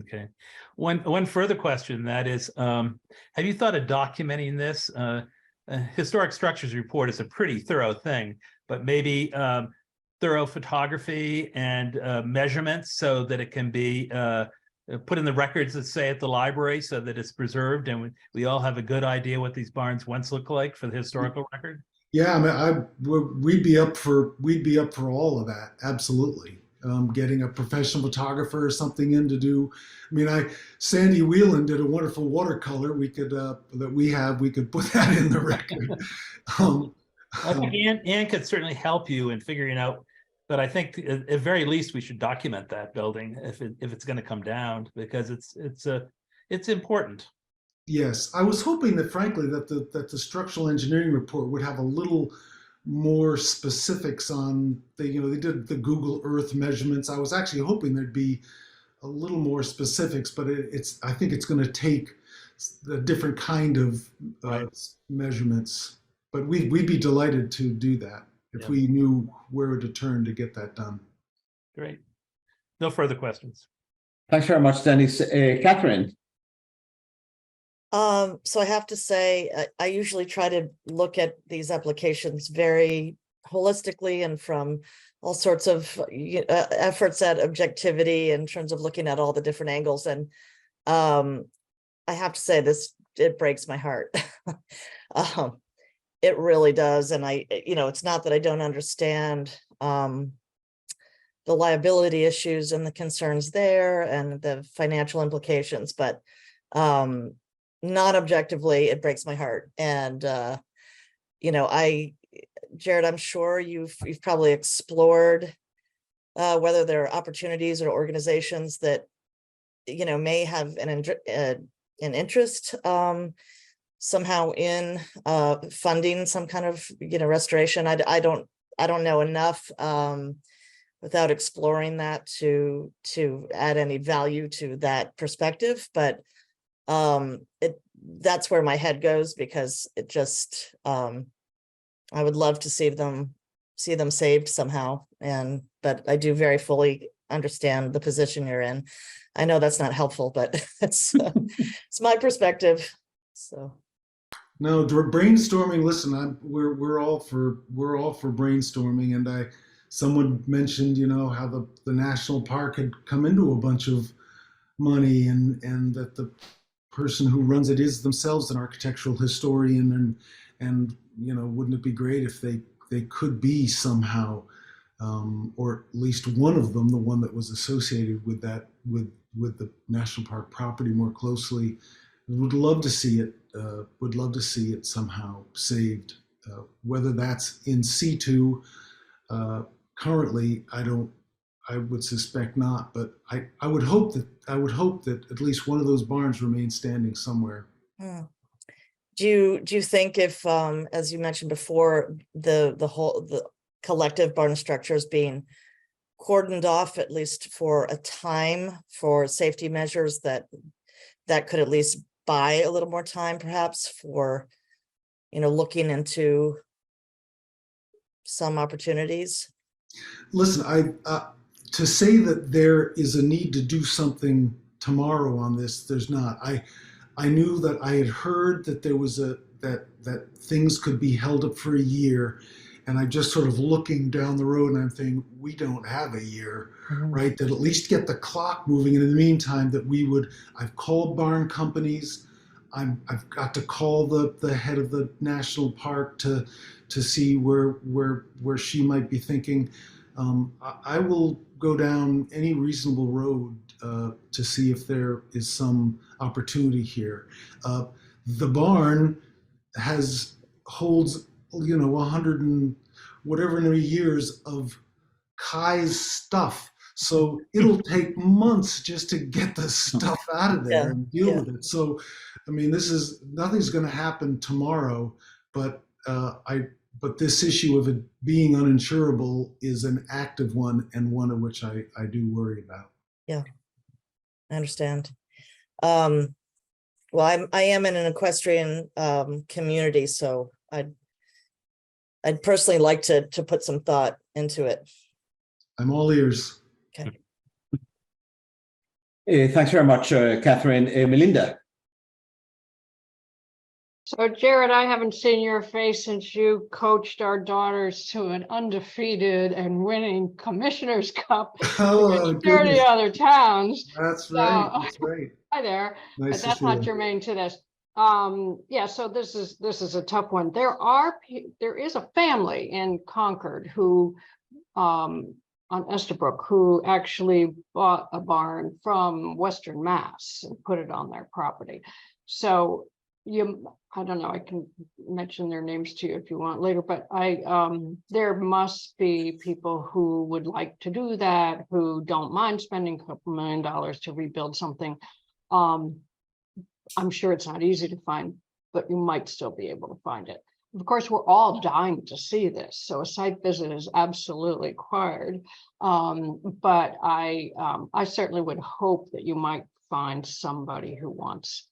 Okay. One further question, that is, have you thought of documenting this? Historic structures report is a pretty thorough thing, but maybe thorough photography and measurements so that it can be put in the records, let's say, at the library, so that it's preserved and we all have a good idea what these barns once looked like for the historical record? Yeah, I mean, we'd be up for all of that. Absolutely. Getting a professional photographer or something in to do. I mean, Sandy Whelan did a wonderful watercolor. We could we could put that in the record. I think Ann could certainly help you in figuring out, but I think at very least we should document that building if it's going to come down, because it's important. Yes, I was hoping that, frankly, that the structural engineering report would have a little more specifics on they did the Google Earth measurements. I was actually hoping there'd be a little more specifics, but I think it's going to take a different kind of measurements. But we'd be delighted to do that if we knew where to turn to get that done. Great. No further questions. Thanks very much, Dennis. Catherine. So I have to say, I usually try to look at these applications very holistically and from all sorts of efforts at objectivity in terms of looking at all the different angles. And I have to say it breaks my heart. It really does. And it's not that I don't understand the liability issues and the concerns there and the financial implications, but not objectively, it breaks my heart. And Jared, I'm sure you've probably explored whether there are opportunities or organizations that may have an interest somehow in funding some kind of restoration. I don't know enough without exploring that to add any value to that perspective, but that's where my head goes, because it just I would love to see them saved somehow, but I do very fully understand the position you're in. I know that's not helpful, but it's my perspective. So no, brainstorming. Listen, we're all for brainstorming, and someone mentioned how the national park had come into a bunch of money, and that the person who runs it is themselves an architectural historian, and wouldn't it be great if they could be somehow, or at least one of them, the one that was associated with that with the national park property more closely, would love to see it. Would love to see it somehow saved. Whether that's in situ, currently, I would suspect not, but I would hope that at least one of those barns remains standing somewhere. Do you think if, as you mentioned before, the collective barn structures being cordoned off at least for a time for safety measures, that could at least buy a little more time, perhaps, for looking into some opportunities? Listen, to say that there is a need to do something tomorrow on this, there's not. I knew that I had heard that there was that things could be held up for a year, and I'm just sort of looking down the road and I'm thinking, we don't have a year, right? That at least get the clock moving, and in the meantime I've called barn companies. I've got to call the head of the national park to see where she might be thinking. I will go down any reasonable road to see if there is some opportunity here. The barn holds 100 and whatever many years of Kai's stuff. So it'll take months just to get the stuff out of there and deal with it. So, I mean, nothing's going to happen tomorrow, but this issue of it being uninsurable is an active one, and one of which I do worry about. Yeah, I understand. Well, I am in an equestrian community, so I'd personally like to put some thought into it. I'm all ears. Okay. Thanks very much, Catherine. Melinda? So Jared, I haven't seen your face since you coached our daughters to an undefeated and winning Commissioner's Cup Oh, against 30 goodness. other towns. That's So- right. That's right. Hi there, Nice but to that's see not you. germane to this. Yeah, so this is a tough one. There is a family in Concord who on Estabrook who actually bought a barn from Western Mass and put it on their property. So I don't know, I can mention their names to you if you want later, but there must be people who would like to do that, who don't mind spending a couple $1 million to rebuild something. I'm sure it's not easy to find, but you might still be able to find it. Of course, we're all dying to see this, so a site visit is absolutely required. But I certainly would hope that you might find somebody who wants,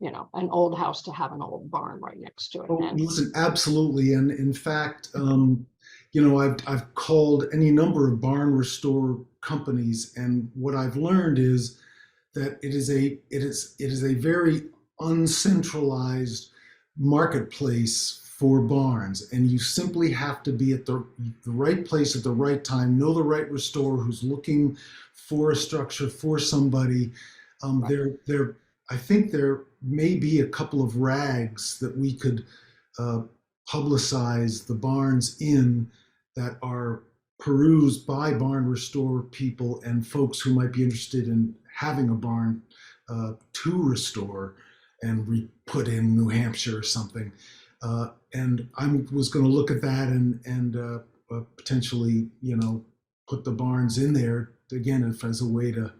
an old house to have an old barn right next to it. Oh, And listen, absolutely. And in fact, I've called any number of barn restore companies, and what I've learned is that it is a very uncentralized marketplace for barns, and you simply have to be at the right place at the right time, know the right restorer who's looking for a structure for somebody. I think there may be a couple of rags that we could publicize the barns in that are perused by barn restore people and folks who might be interested in having a barn to restore and put in New Hampshire or something. And I was going to look at that and potentially, put the barns in there again as a way to.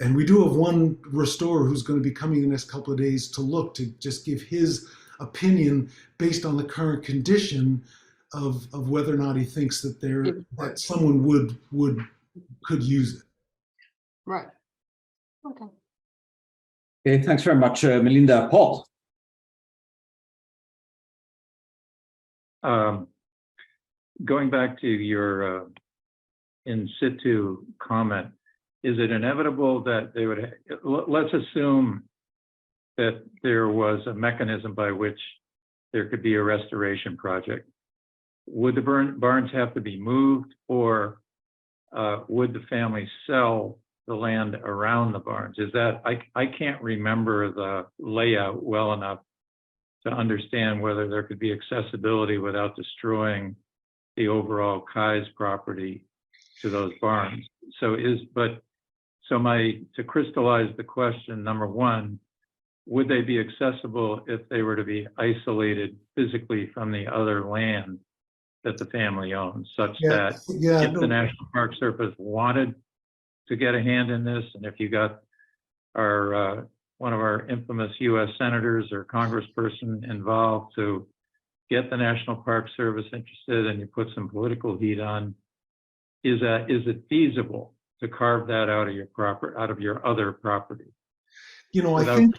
And we do have one restorer who's going to be coming in the next couple of days to look to just give his opinion based on the current condition of whether or not he thinks that someone could use it. right. Okay. Okay, thanks very much, Melinda. Paul? Going back to your in situ comment, is it inevitable that they would, let's assume that there was a mechanism by which there could be a restoration project. Would the barns have to be moved, or would the family sell the land around the barns? Is that, I can't remember the layout well enough to understand whether there could be accessibility without destroying the overall Kai's property to those barns. To crystallize the question, number one, would they be accessible if they were to be isolated physically from the other land that the family owns, such that if the National Park Service wanted to get a hand in this, and if you got our one of our infamous U.S. senators or congressperson involved to get the National Park Service interested, and you put some political heat on, is it feasible to carve that out of your other property? I think,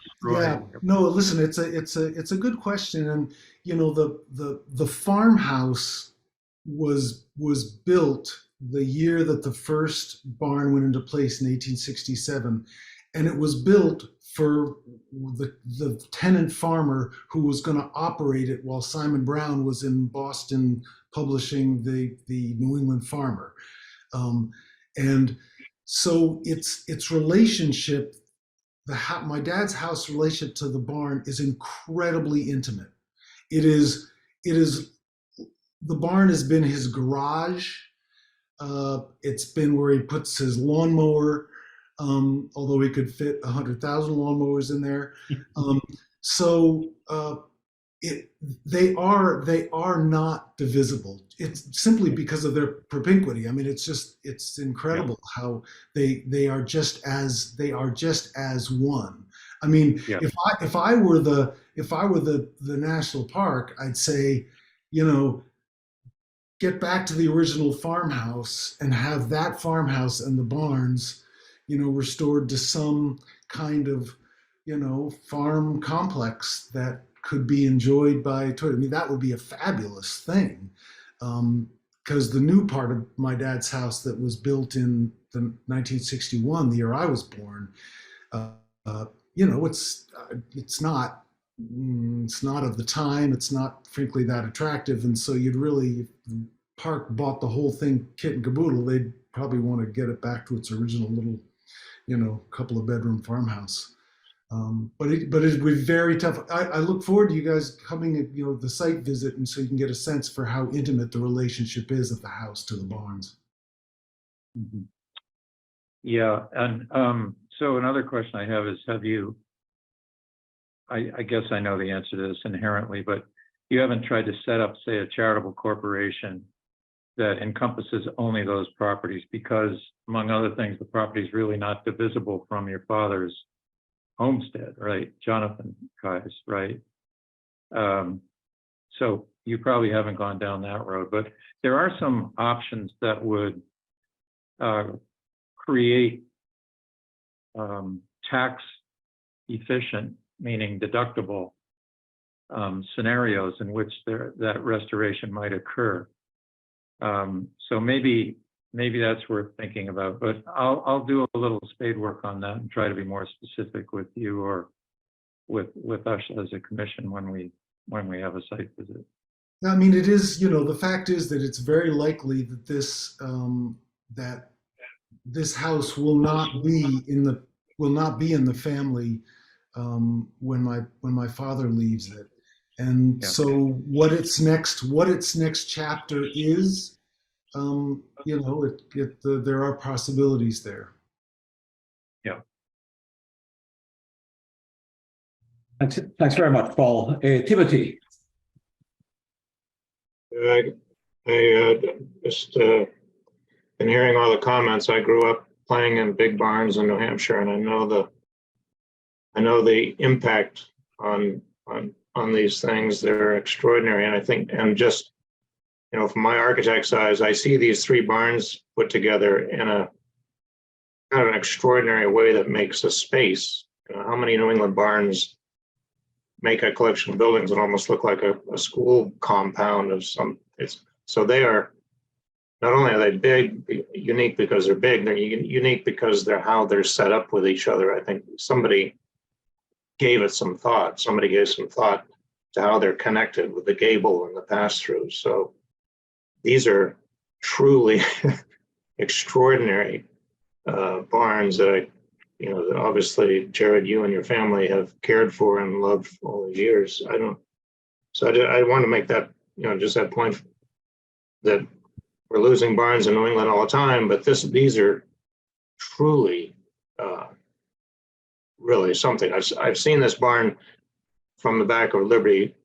no, listen, it's a good question. And, the farmhouse was built the year that the first barn went into place in 1867. And it was built for the tenant farmer who was going to operate it while Simon Brown was in Boston publishing the New England Farmer. And so its relationship, my dad's house relationship to the barn is incredibly intimate. It is the barn has been his garage. It's been where he puts his lawnmower, although he could fit 100,000 lawnmowers in there. They are not divisible. It's simply because of their propinquity. I mean, it's incredible how they are just as one. I mean, if I were the national park, I'd say, get back to the original farmhouse and have that farmhouse and the barns, restored to some kind of, farm complex that could be enjoyed by tourists. I mean, that would be a fabulous thing. Because the new part of my dad's house that was built in the 1961, the year I was born, you know, it's not of the time. It's not frankly that attractive, and so you'd really, if Park bought the whole thing kit and caboodle, they'd probably want to get it back to its original little, you know, couple of bedroom farmhouse. But it would be very tough. I look forward to you guys coming, you know, the site visit, and so you can get a sense for how intimate the relationship is of the house to the barns. Mhm. Yeah, and so another question I have is, have you, I guess I know the answer to this inherently, but you haven't tried to set up, say, a charitable corporation that encompasses only those properties, because among other things, the property is really not divisible from your father's homestead, right? Jonathan Kai's, right? So you probably haven't gone down that road, but there are some options that would create tax efficient, meaning deductible scenarios in which that restoration might occur. So maybe that's worth thinking about, but I'll do a little spade work on that and try to be more specific with you or with us as a commission when we have a site visit. I mean, it is, you know, the fact is that it's very likely that this house will not be in the family when my father leaves it. And Yeah. so what its next chapter is, you know, there are possibilities there. Yeah. Thanks very much, Paul. Timothy. I just been hearing all the comments. I grew up playing in big barns in New Hampshire, and I know the impact on these things. They're extraordinary, and I think, and just, you know, from my architect's eyes, I see these three barns put together in a kind of an extraordinary way that makes a space. You know, how many New England barns make a collection of buildings that almost look like a school compound of some? So they are, not only are they big, unique because they're big, they're unique because how they're set up with each other. I think somebody gave it some thought. Somebody gave some thought to how they're connected with the gable and the pass-through. So these are truly extraordinary barns that that obviously, Jared, you and your family have cared for and loved all these years. I want to make that, just that point that we're losing barns in New England all the time, but these are truly really something. I've seen this barn from the back of Liberty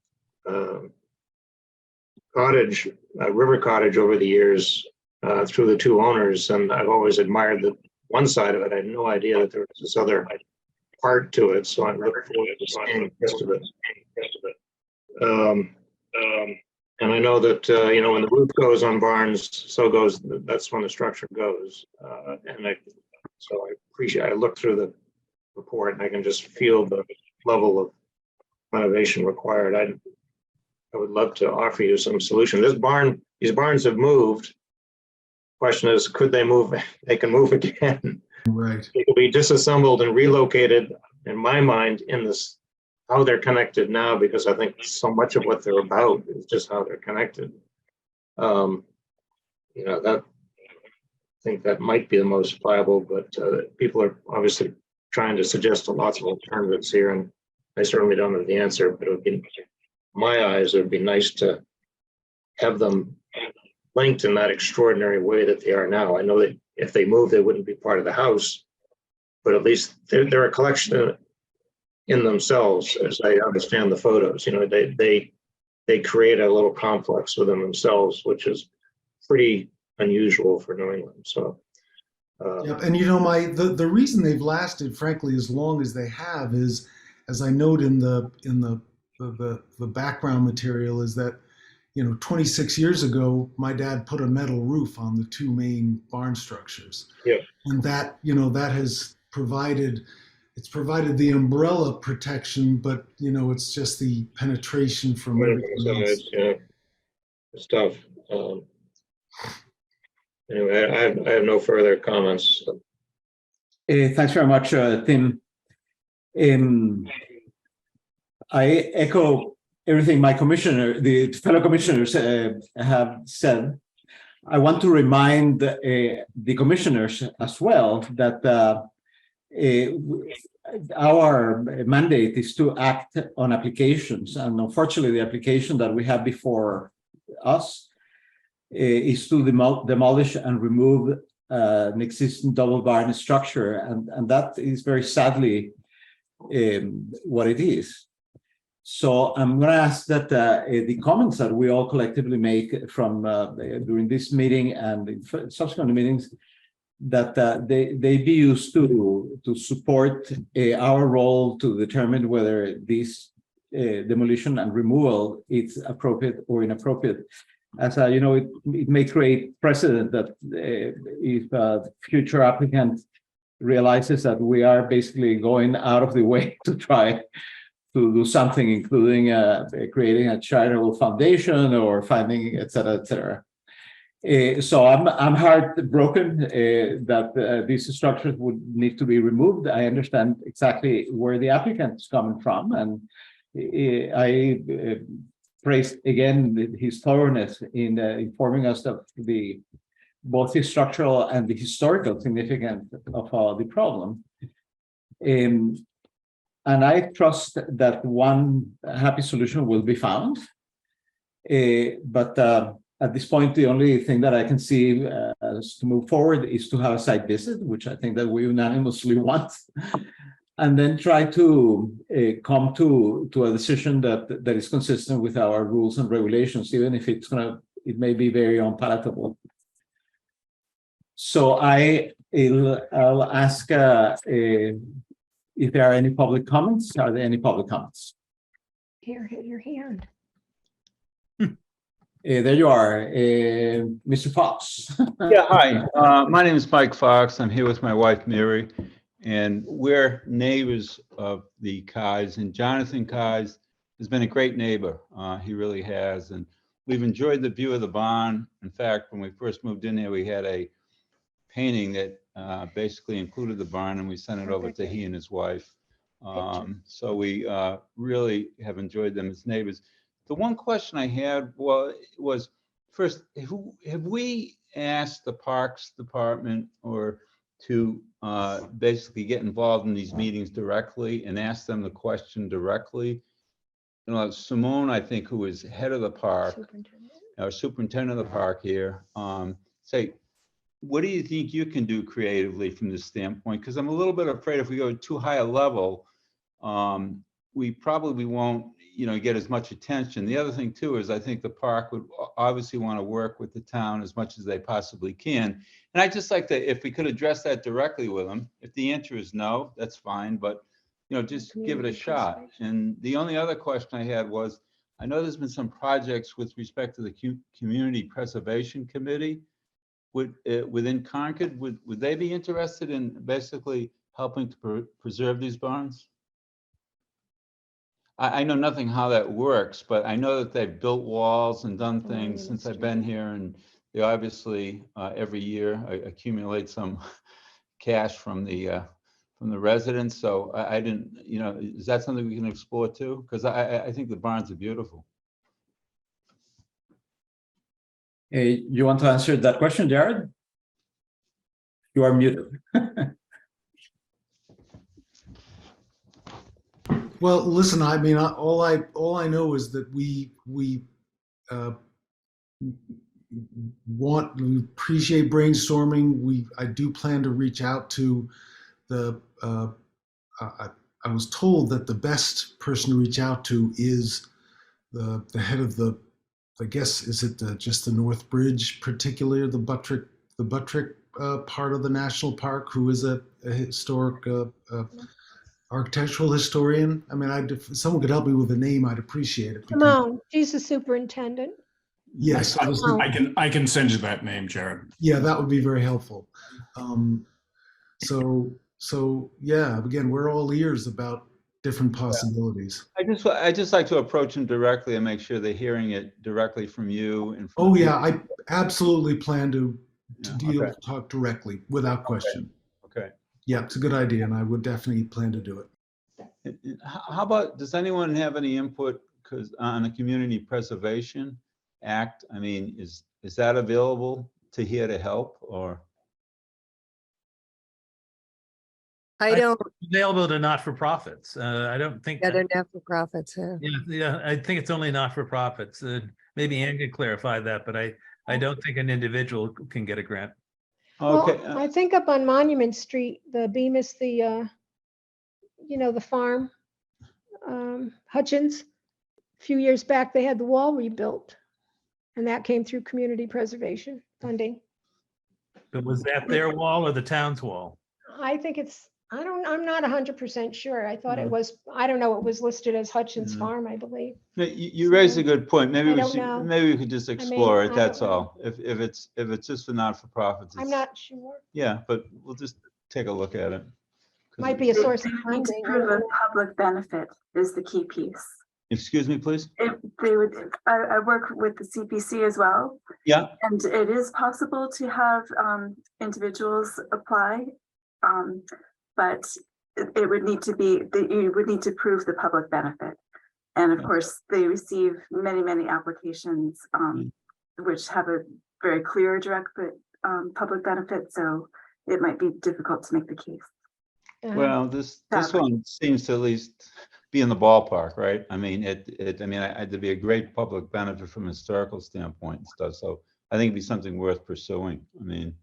Cottage, River Cottage, over the years through the two owners, and I've always admired the one side of it. I had no idea that there was this other part to it, so I look forward to seeing the rest of it. And I know that when the roof goes on barns, that's when the structure goes. So I looked through the report and I can just feel the level of renovation required. I would love to offer you some solution. These barns have moved. Question is, could they move? They can move again. Right. They could be disassembled and relocated, in my mind, in this, how they're connected now, because I think so much of what they're about is just how they're connected. I think that might be the most viable, but people are obviously trying to suggest lots of alternatives here, and I certainly don't know the answer, but it would be, in my eyes, it would be nice to have them linked in that extraordinary way that they are now. I know that if they move, they wouldn't be part of the house, but at least they're a collection in themselves, as I understand the photos. They create a little complex within themselves, which is pretty unusual for New England. So yep. And the reason they've lasted, frankly, as long as they have is, as I note in the background material, is that 26 years ago, my dad put a metal roof on the two main barn structures. Yeah. And that has provided the umbrella protection, but it's just the penetration from everything else. Yeah, it's tough. Anyway, I have no further comments. Thanks very much, Tim. I echo everything the fellow commissioners have said. I want to remind the commissioners as well that our mandate is to act on applications, and unfortunately, the application that we have before us is to demolish and remove an existing double barn structure, and that is very sadly what it is. So I'm going to ask that the comments that we all collectively make from during this meeting and in subsequent meetings, that they be used to support our role to determine whether this demolition and removal is appropriate or inappropriate. As you know, it may create precedent that if the future applicant realizes that we are basically going out of the way to try to do something, including creating a charitable foundation or finding, et cetera. So I'm heartbroken that these structures would need to be removed. I understand exactly where the applicant is coming from, and I praise again his thoroughness in informing us of both the structural and the historical significance of the problem. And I trust that one happy solution will be found. But at this point, the only thing that I can see as to move forward is to have a site visit, which I think that we unanimously want, and then try to come to a decision that is consistent with our rules and regulations, even if it may be very unpalatable. So I'll ask if there are any public comments. Are there any public comments? Here, hit your hand. There you are, Mr. Fox. Yeah, hi. My name is Mike Fox. I'm here with my wife, Mary, and we're neighbors of the Kais. And Jonathan Kais has been a great neighbor. He really has. And we've enjoyed the view of the barn. In fact, when we first moved in here, we had a painting that basically included the barn, and we sent it over to he and his wife. So we really have enjoyed them as neighbors. The one question I had was first, have we asked the Parks Department or to basically get involved in these meetings directly and ask them the question directly? You know, Simone, I think, who is head of the park, or superintendent of the park here, say, what do you think you can do creatively from this standpoint? Because I'm a little bit afraid if we go too high a level, we probably won't, get as much attention. The other thing too is I think the park would obviously want to work with the town as much as they possibly can. And I'd just like to, if we could address that directly with them. If the answer is no, that's fine, but just give it a shot. And the only other question I had was, I know there's been some projects with respect to the Community Preservation Committee within Concord. Would they be interested in basically helping to preserve these barns? I know nothing how that works, but I know that they've built walls and done things since I've been here, and they obviously every year accumulate some cash from the residents. So I didn't, is that something we can explore too? Because I think the barns are beautiful. You want to answer that question, Jared? You are muted. Well, listen, I mean, all I know is that we appreciate brainstorming. I do plan to reach out to the. I was told that the best person to reach out to is the head of the. I guess is it just the North Bridge, particularly the Buttrick part of the national park, who is a historic. Architectural historian. I mean, if someone could help me with a name, I'd appreciate it. Simone, she's the superintendent. Yes, I can send you that name, Jared. Yeah, that would be very helpful. So yeah, again, we're all ears about different possibilities. I just like to approach them directly and make sure they're hearing it directly from you. And I absolutely plan to to Yeah, talk directly without question. okay. Yeah, it's a good idea, and I would definitely plan to do it. How about, does anyone have any input on the Community Preservation Act? I mean, is that available to here to help, or? I don't, Available to not-for-profits. I don't think. yeah, they're not-for-profits, yeah. Yeah, I think it's only not-for-profits. Maybe Ann could clarify that, but I don't think an individual can get a grant. Okay, Well, I think up on Monument Street, the Bemis, the farm, Hutchins, a few years back, they had the wall rebuilt. And that came through community preservation funding. But was that their wall or the town's wall? I think I'm not 100% sure. I thought Mm. it was, I don't know, it was listed as Hutchins Mm. Farm, I believe. you raised a good point. Maybe I don't know. maybe we could just explore it, I that's don't know. all. If it's just for not-for-profits. I'm not sure. Yeah, but we'll just take a look at it. 'Cause Might be a They source of need to funding. I prove don't a know. public benefit is the key piece. Excuse me, please? If they would, I work with the CPC as well, Yeah, and it is possible to have individuals apply. But it would need to be, you would need to prove the public benefit. And of course, they receive many applications, which have a very clear direct public benefit. So it might be difficult to make the case. well, this one seems to at least be in the ballpark, right? I mean, it'd be a great public benefit from a historical standpoint and stuff. So I think it'd be something worth pursuing. I mean,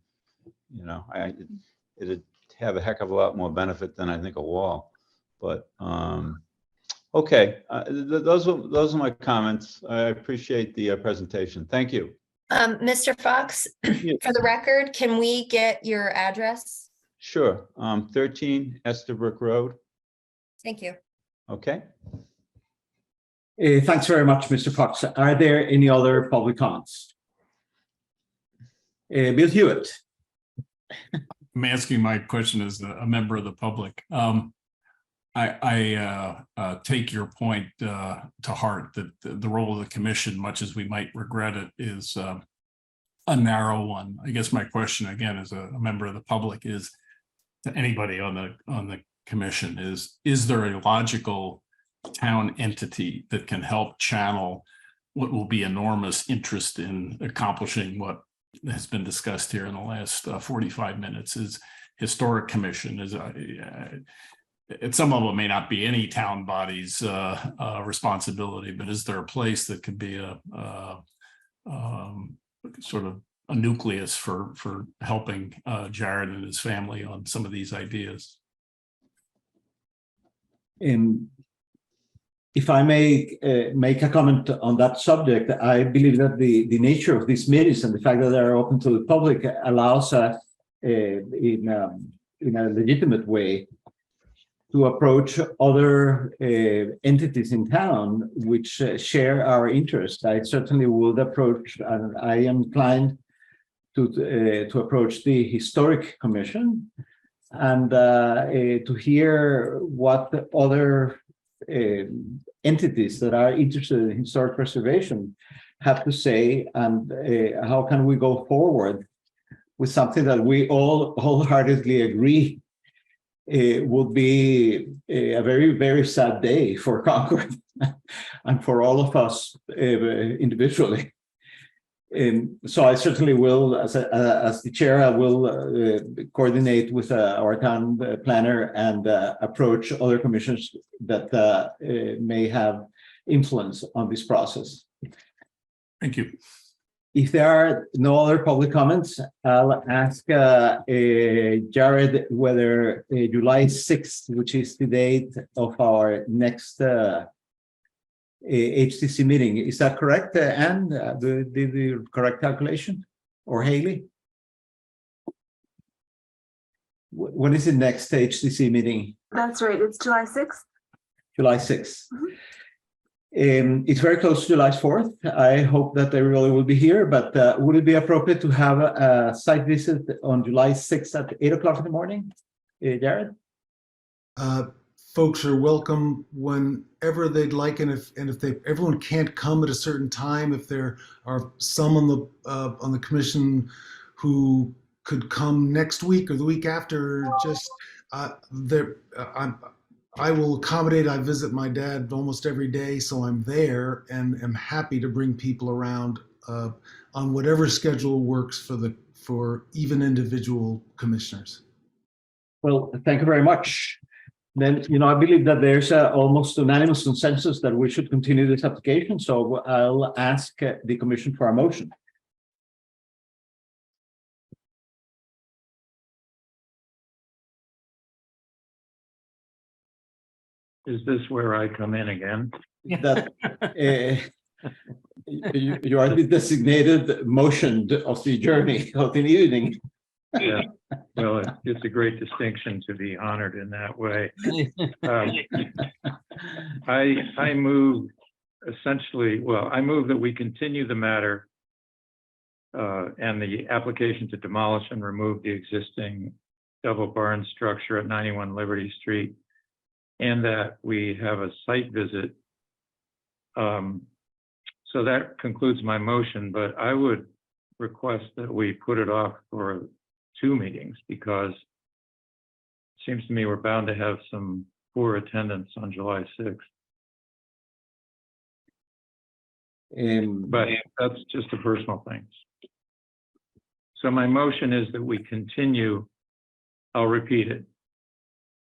it'd have a heck of a lot more benefit than I think a wall. But okay, those are my comments. I appreciate the presentation. Thank you. Mr. Fox, for the record, can we get your address? Sure. 13 Estabrook Road. Thank you. Okay. Thanks very much, Mr. Fox. Are there any other public comments? Bill Hewitt. I'm asking my question as a member of the public. I take your point to heart that the role of the commission, much as we might regret it, is a narrow one. I guess my question again as a member of the public is to anybody on the commission is there a logical town entity that can help channel what will be enormous interest in accomplishing what has been discussed here in the last 45 minutes? Is historic commission, some of it may not be any town body's responsibility, but is there a place that could be a sort of a nucleus for helping Jared and his family on some of these ideas? If I may make a comment on that subject, I believe that the nature of these meetings and the fact that they're open to the public allows us in a legitimate way to approach other entities in town which share our interest. I certainly would approach, and I am inclined to approach the Historic Commission and to hear what other entities that are interested in historic preservation have to say, and how can we go forward with something that we all wholeheartedly agree would be a very, very sad day for Concord and for all of us individually. So I certainly will, as the chair, I will coordinate with our town planner and approach other commissions that may have influence on this process. Thank you. If there are no other public comments, I'll ask Jared whether July 6th, which is the date of our next HTC meeting, is that correct, Anne? The correct calculation? Or Haley? When is the next HTC meeting? That's right. It's July 6th. July 6th. It's very close to July 4th. I hope that everybody will be here, but would it be appropriate to have a site visit on July 6th at 8 o'clock in the morning? Jared? Folks are welcome whenever they'd like, and if everyone can't come at a certain time, if there are some on the commission who could come next week or the week after. Just I will accommodate. I visit my dad almost every day, so I'm there and am happy to bring people around on whatever schedule works for even individual commissioners. Well, thank you very much. Then, I believe that there's almost unanimous consensus that we should continue this application. So I'll ask the commission for a motion. Is this where I come in again? That you are the designated motion of the journey of the evening. Yeah, well, it's a great distinction to be honored in that way. I move essentially, I move that we continue the matter and the application to demolish and remove the existing double barn structure at 91 Liberty Street, and that we have a site visit. So that concludes my motion, but I would request that we put it off for 2 meetings, because it seems to me we're bound to have some poor attendance on July 6th. But that's just a personal thing. So my motion is that we continue. I'll repeat it.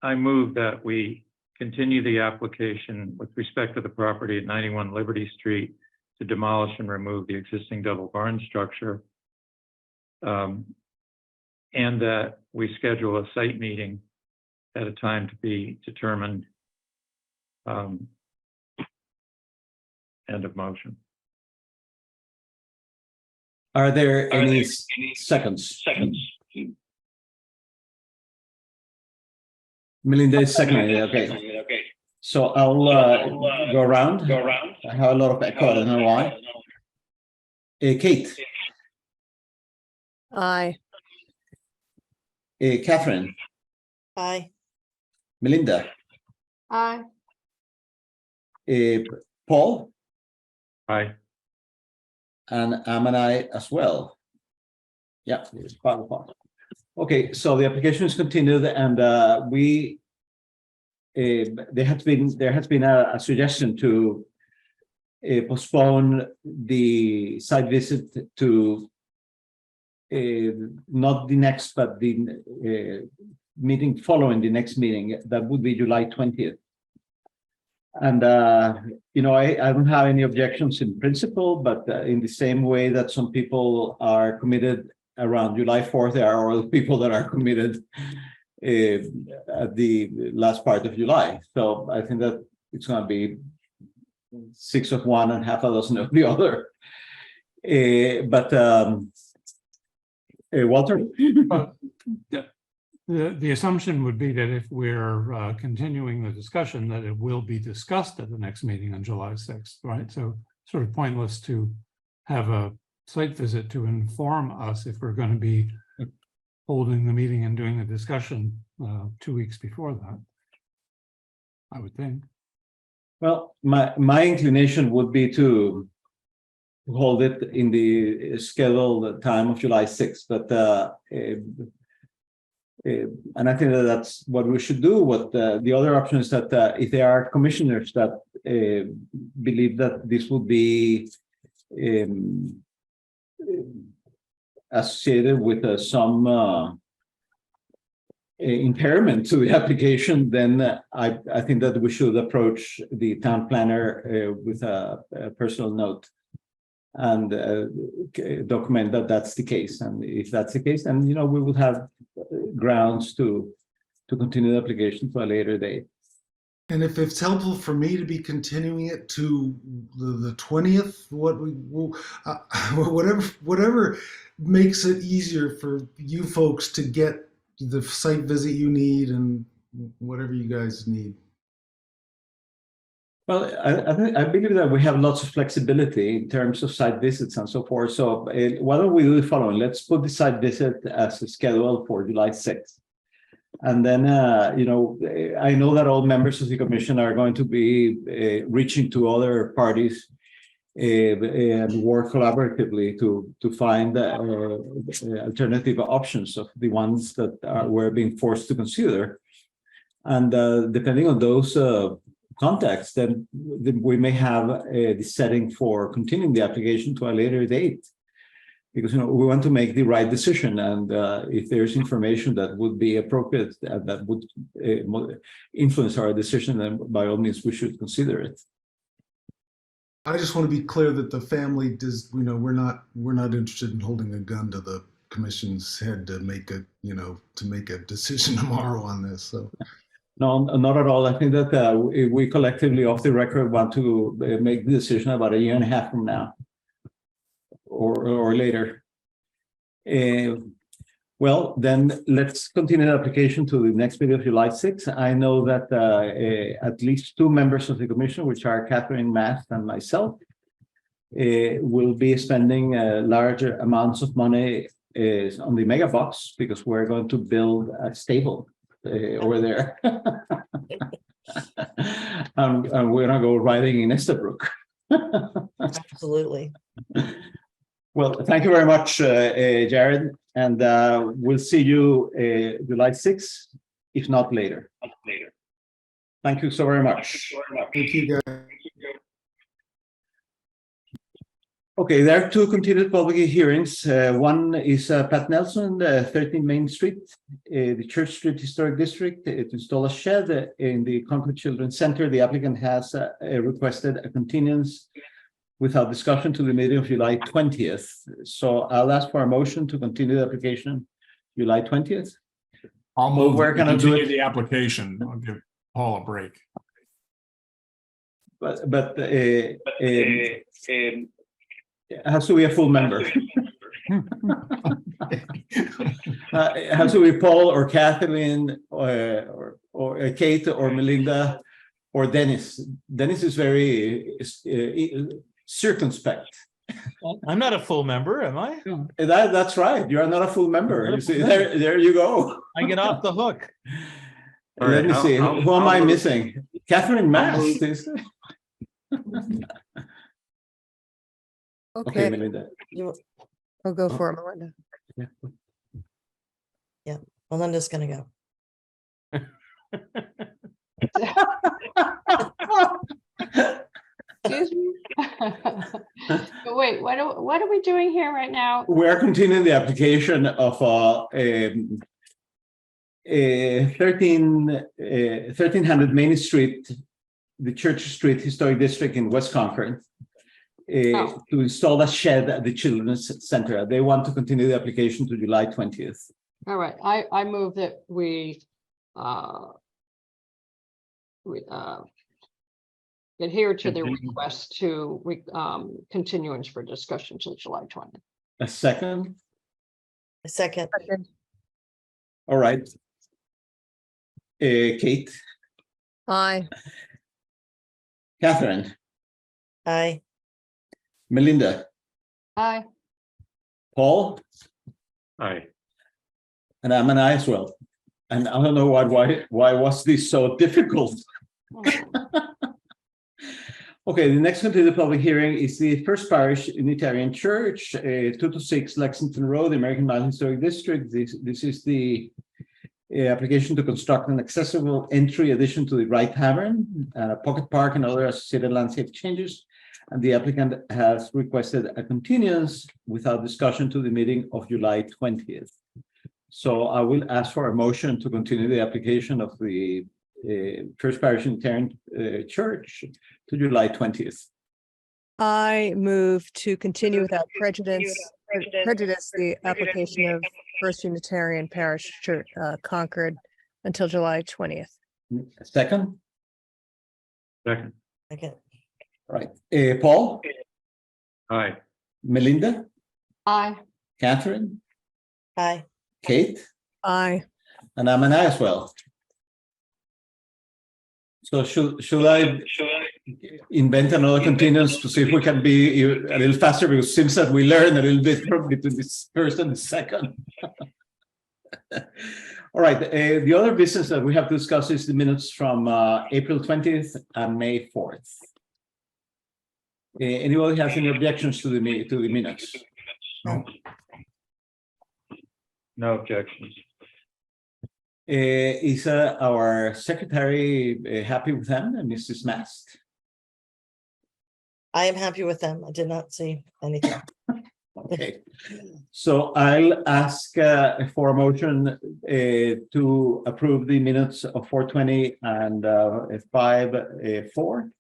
I move that we continue the application with respect to the property at 91 Liberty Street to demolish and remove the existing double barn structure. And that we schedule a site meeting at a time to be determined. End of motion. Are there any seconds? Melinda is seconding. Okay. So I'll go around. I have a lot of echo. I don't know why. Kate. Aye. Catherine. Aye. Melinda. Aye. Paul. Aye. And I'm an aye as well. Yeah, it's part of part. Okay, so the application is continued, and there has been a suggestion to postpone the site visit to not the next, but the meeting following the next meeting. That would be July 20th. And I don't have any objections in principle, but in the same way that some people are committed around July 4th, there are other people that are committed at the last part of July. So I think that it's going to be 6 of one and half a dozen of the other. Walter? The assumption would be that if we're continuing the discussion, that it will be discussed at the next meeting on July 6th, right? So sort of pointless to have a site visit to inform us if we're going to be holding the meeting and doing the discussion 2 weeks before that, I would think. Well, my inclination would be to hold it in the scheduled time of July 6th, but and I think that that's what we should do. What the other option is that if there are commissioners that believe that this will be associated with some impairment to the application, then I think that we should approach the town planner with a personal note and document that that's the case. And if that's the case, then we will have grounds to continue the application to a later date. And if it's helpful for me to be continuing it to the 20th, whatever makes it easier for you folks to get the site visit you need and whatever you guys need. Well, I believe that we have lots of flexibility in terms of site visits and so forth. So why don't we do the following? Let's put the site visit as a schedule for July 6th. And then, I know that all members of the commission are going to be reaching to other parties and work collaboratively to find alternative options of the ones that we're being forced to consider. And depending on those contexts, then we may have the setting for continuing the application to a later date. Because we want to make the right decision, and if there's information that would be appropriate that would influence our decision, then by all means we should consider it. I just want to be clear that the family does, we're not interested in holding a gun to the commission's head to make a decision tomorrow on this. So. No, not at all. I think that we collectively, off the record, want to make the decision about a year and a half from now. Or later. Well, then let's continue the application to the next meeting of July 6th. I know that at least 2 members of the commission, which are Catherine Mast and myself, will be spending larger amounts of money on the mega box because we're going to build a stable over there. And we're going to go riding in Estabrook. Absolutely. Well, thank you very much, Jared, and we'll see you July 6th, if not later. Thank you so very much. Thank you, guys. Okay, there are 2 continued public hearings. One is Pat Nelson, 13 Main Street, the Church Street Historic District, to install a shed in the Concord Children's Center. The applicant has requested a continuance without discussion to the meeting of July 20th. So I'll ask for a motion to continue the application July 20th. I'll move. We're going to do it. The application. I'll give Paul a break. But it has to be a full member. Has to be Paul or Kathleen or Kate or Melinda or Dennis. Dennis is very circumspect. I'm not a full member, am I? That's right. You are not a full member. You see, there you go. I get off the hook. Let me see. Who am I missing? Catherine Mast is. Okay, Melinda. I'll go for it, Melinda. Yeah, Melinda's gonna go. Excuse me? But wait, what are we doing here right now? We are continuing the application of 1300 Main Street, the Church Street Historic District in West Concord, to install a shed at the Children's Center. They want to continue the application to July 20th. All right, I move that we adhere to the request to continuance for discussion till July 20th. A second? A second. All right. Kate? Aye. Catherine? Aye. Melinda? Aye. Paul? Aye. And I'm an aye as well. And I don't know why was this so difficult? Okay, the next one to the public hearing is the First Parish Unitarian Church, 226 Lexington Road, American Mile Historic District. This is the application to construct an accessible entry addition to the Right Tavern, a pocket park and other associated landscape changes. And the applicant has requested a continuance without discussion to the meeting of July 20th. So I will ask for a motion to continue the application of the First Parish Unitarian Church to July 20th. I move to continue without prejudice the application of First Unitarian Parish Church, Concord, until July 20th. Second? Second. Second. Right. Paul? Aye. Melinda? Aye. Catherine? Aye. Kate? Aye. And I'm an aye as well. So should I invent another continuance to see if we can be a little faster, because it seems that we learn a little bit from between this first and the second. All right, the other business that we have to discuss is the minutes from April 20th and May 4th. Anybody has any objections to the minutes? No. No objections. Is our secretary happy with them, Mrs. Mast? I am happy with them. I did not see anything. Okay, so I'll ask for a motion to approve the minutes of 4:20 and 5:04.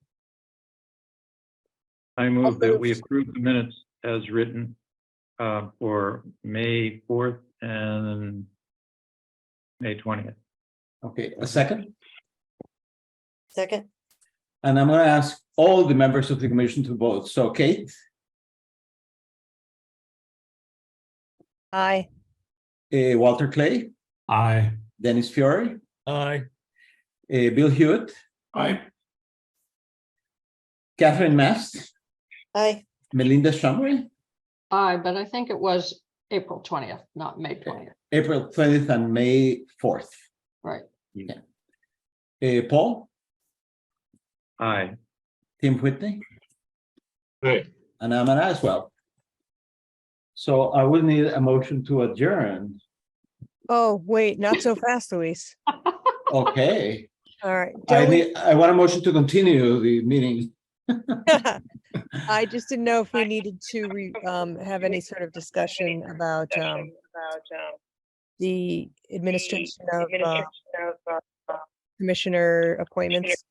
I move that we approve the minutes as written for May 4th and May 20th. Okay, a second. Second, And I'm going to ask all the members of the commission to vote. So Kate, Aye. Walter Clay, Aye. Dennis Fiore, Aye. Bill Hewitt, I, Catherine Mast, aye. Melinda Shumway, Aye, but I think it was April 20th, not May 20th. April 20th and May 4th. Right. Yeah. Paul, Aye. Tim Whitney, Aye. and I'm an as well. So I will need a motion to adjourn. Oh, wait, not so fast, Luis. Okay. All right. Don't we- I want a motion to continue the meeting. I just didn't know if we needed to have any sort of discussion about the administration of commissioner appointments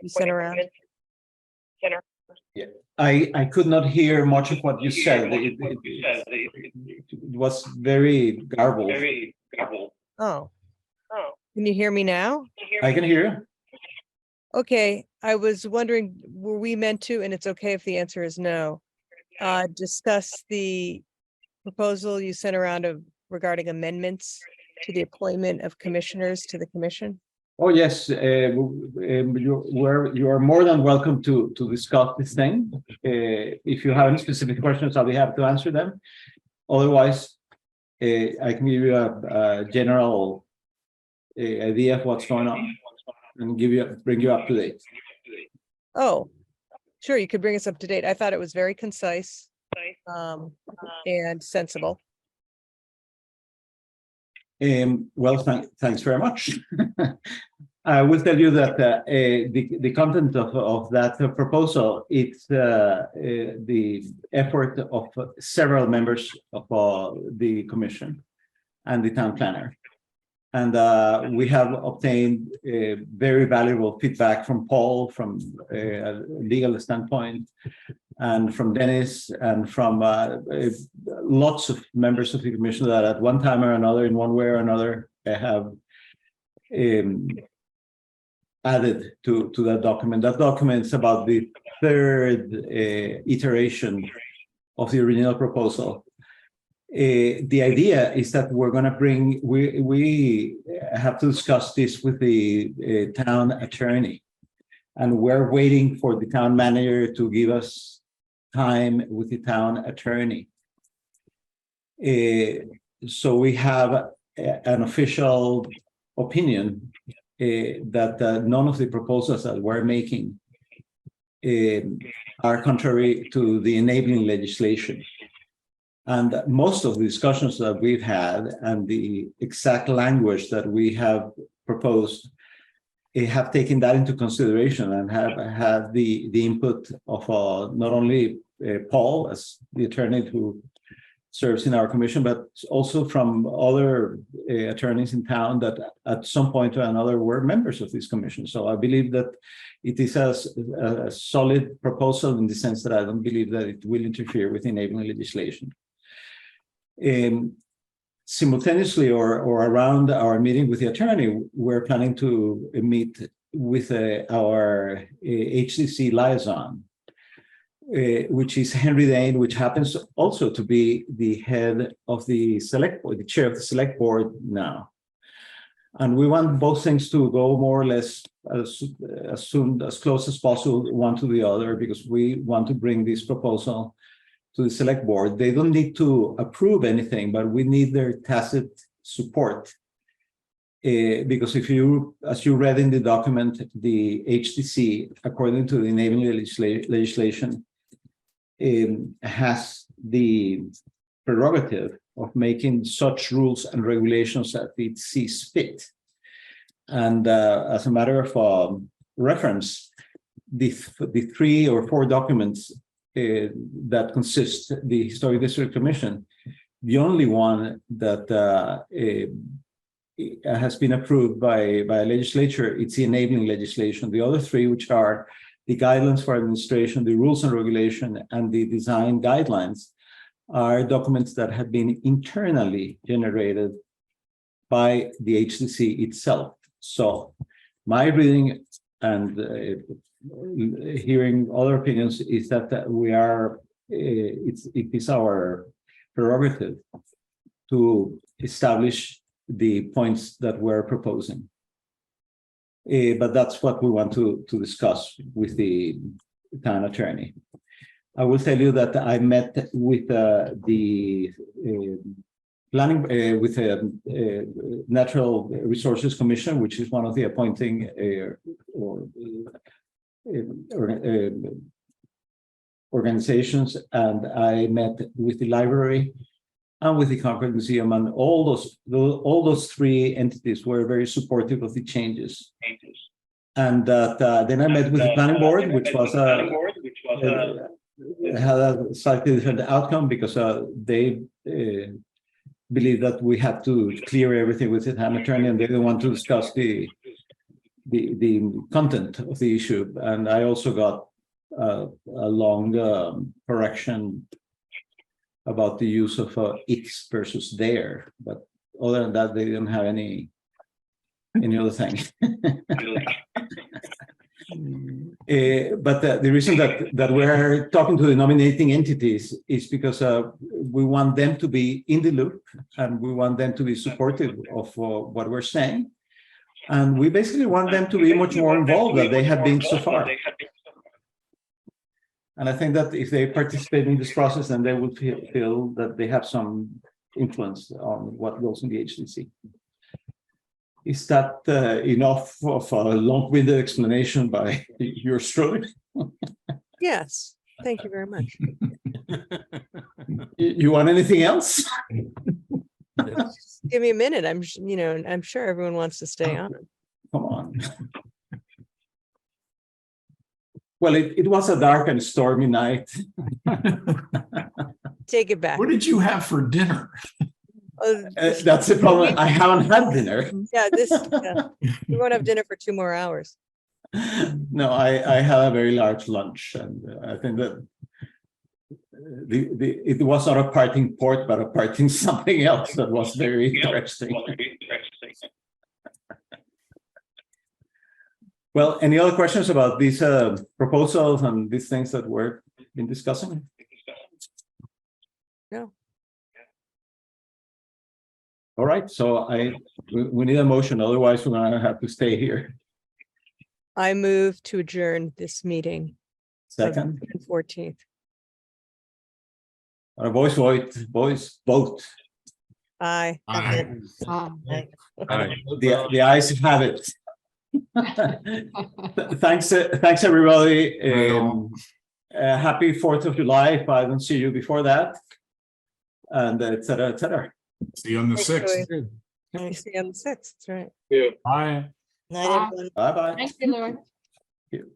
you sent around. I could not hear much of what you said. It was very garbled. Oh. Can you hear me now? I can hear you. Okay, I was wondering, were we meant to, and it's okay if the answer is no, discuss the proposal you sent around regarding amendments to the appointment of commissioners to the commission? Oh, yes, you are more than welcome to discuss this thing. If you have any specific questions, I'll be happy to answer them. Otherwise, I can give you a general idea of what's going on and bring you up to date. Oh, sure, you could bring us up to date. I thought it was very concise and sensible. Well, thanks very much. I will tell you that the content of that proposal, it's the effort of several members of the commission and the town planner. And we have obtained very valuable feedback from Paul, from a legal standpoint, and from Dennis, and from lots of members of the commission that at one time or another, in one way or another, have added to that document. That document is about the third iteration of the original proposal. The idea is that we're going to bring, we have to discuss this with the town attorney, and we're waiting for the town manager to give us time with the town attorney. So we have an official opinion that none of the proposals that we're making are contrary to the enabling legislation. And most of the discussions that we've had and the exact language that we have proposed have taken that into consideration and have had the input of not only Paul as the attorney who serves in our commission, but also from other attorneys in town that at some point or another were members of this commission. So I believe that it is a solid proposal in the sense that I don't believe that it will interfere with enabling legislation. Simultaneously or around our meeting with the attorney, we're planning to meet with our HCC liaison, which is Henry Dane, which happens also to be the head of the select board, the chair of the select board now. And we want both things to go more or less as close as possible one to the other, because we want to bring this proposal to the select board. They don't need to approve anything, but we need their tacit support Because if you, as you read in the document, the HDC, according to the enabling legislation, has the prerogative of making such rules and regulations that it sees fit. And as a matter of reference, the 3 or 4 documents that consist the Historic District Commission, the only one that has been approved by a legislature, it's the enabling legislation. The other 3, which are the guidelines for administration, the rules and regulation, and the design guidelines, are documents that have been internally generated by the HDC itself. So my reading and hearing other opinions is that we are, it is our prerogative to establish the points that we're proposing. But that's what we want to discuss with the town attorney. I will tell you that I met with the planning, with the Natural Resources Commission, which is one of the appointing organizations, and I met with the library and with the Concord Museum, and all those 3 entities were very supportive of the changes. And then I met with the planning board, which was had a slightly different outcome, because they believe that we had to clear everything with the town attorney, and they didn't want to discuss the content of the issue. And I also got a long correction about the use of its versus their, but other than that, they didn't have any other thing. But the reason that we're talking to the nominating entities is because we want them to be in the loop, and we want them to be supportive of what we're saying. And we basically want them to be much more involved than they have been so far. And I think that if they participate in this process, then they will feel that they have some influence on what goes in the HDC. Is that enough of a long-winded explanation by yours truly? Yes, thank you very much. You want anything else? Just give me a minute. I'm sure everyone wants to stay on. Come on. Well, it was a dark and stormy night. Take it back. What did you have for dinner? That's the problem. I haven't had dinner. Yeah, we won't have dinner for 2 more hours. No, I had a very large lunch, and I think that it was not a parting port, but a parting something else that was very interesting. Well, any other questions about these proposals and these things that we've been discussing? No. All right, so we need a motion, otherwise we're gonna have to stay here. I move to adjourn this meeting. Second. 14th. Our voice vote. Aye. The ayes have it. Thanks everybody. Happy 4th of July if I don't see you before that, and et cetera, et cetera. See you on the 6th. I see you on the 6th, that's right. Yeah. Bye. Night, everyone. Bye-bye. Thank you, Louis. Thank you.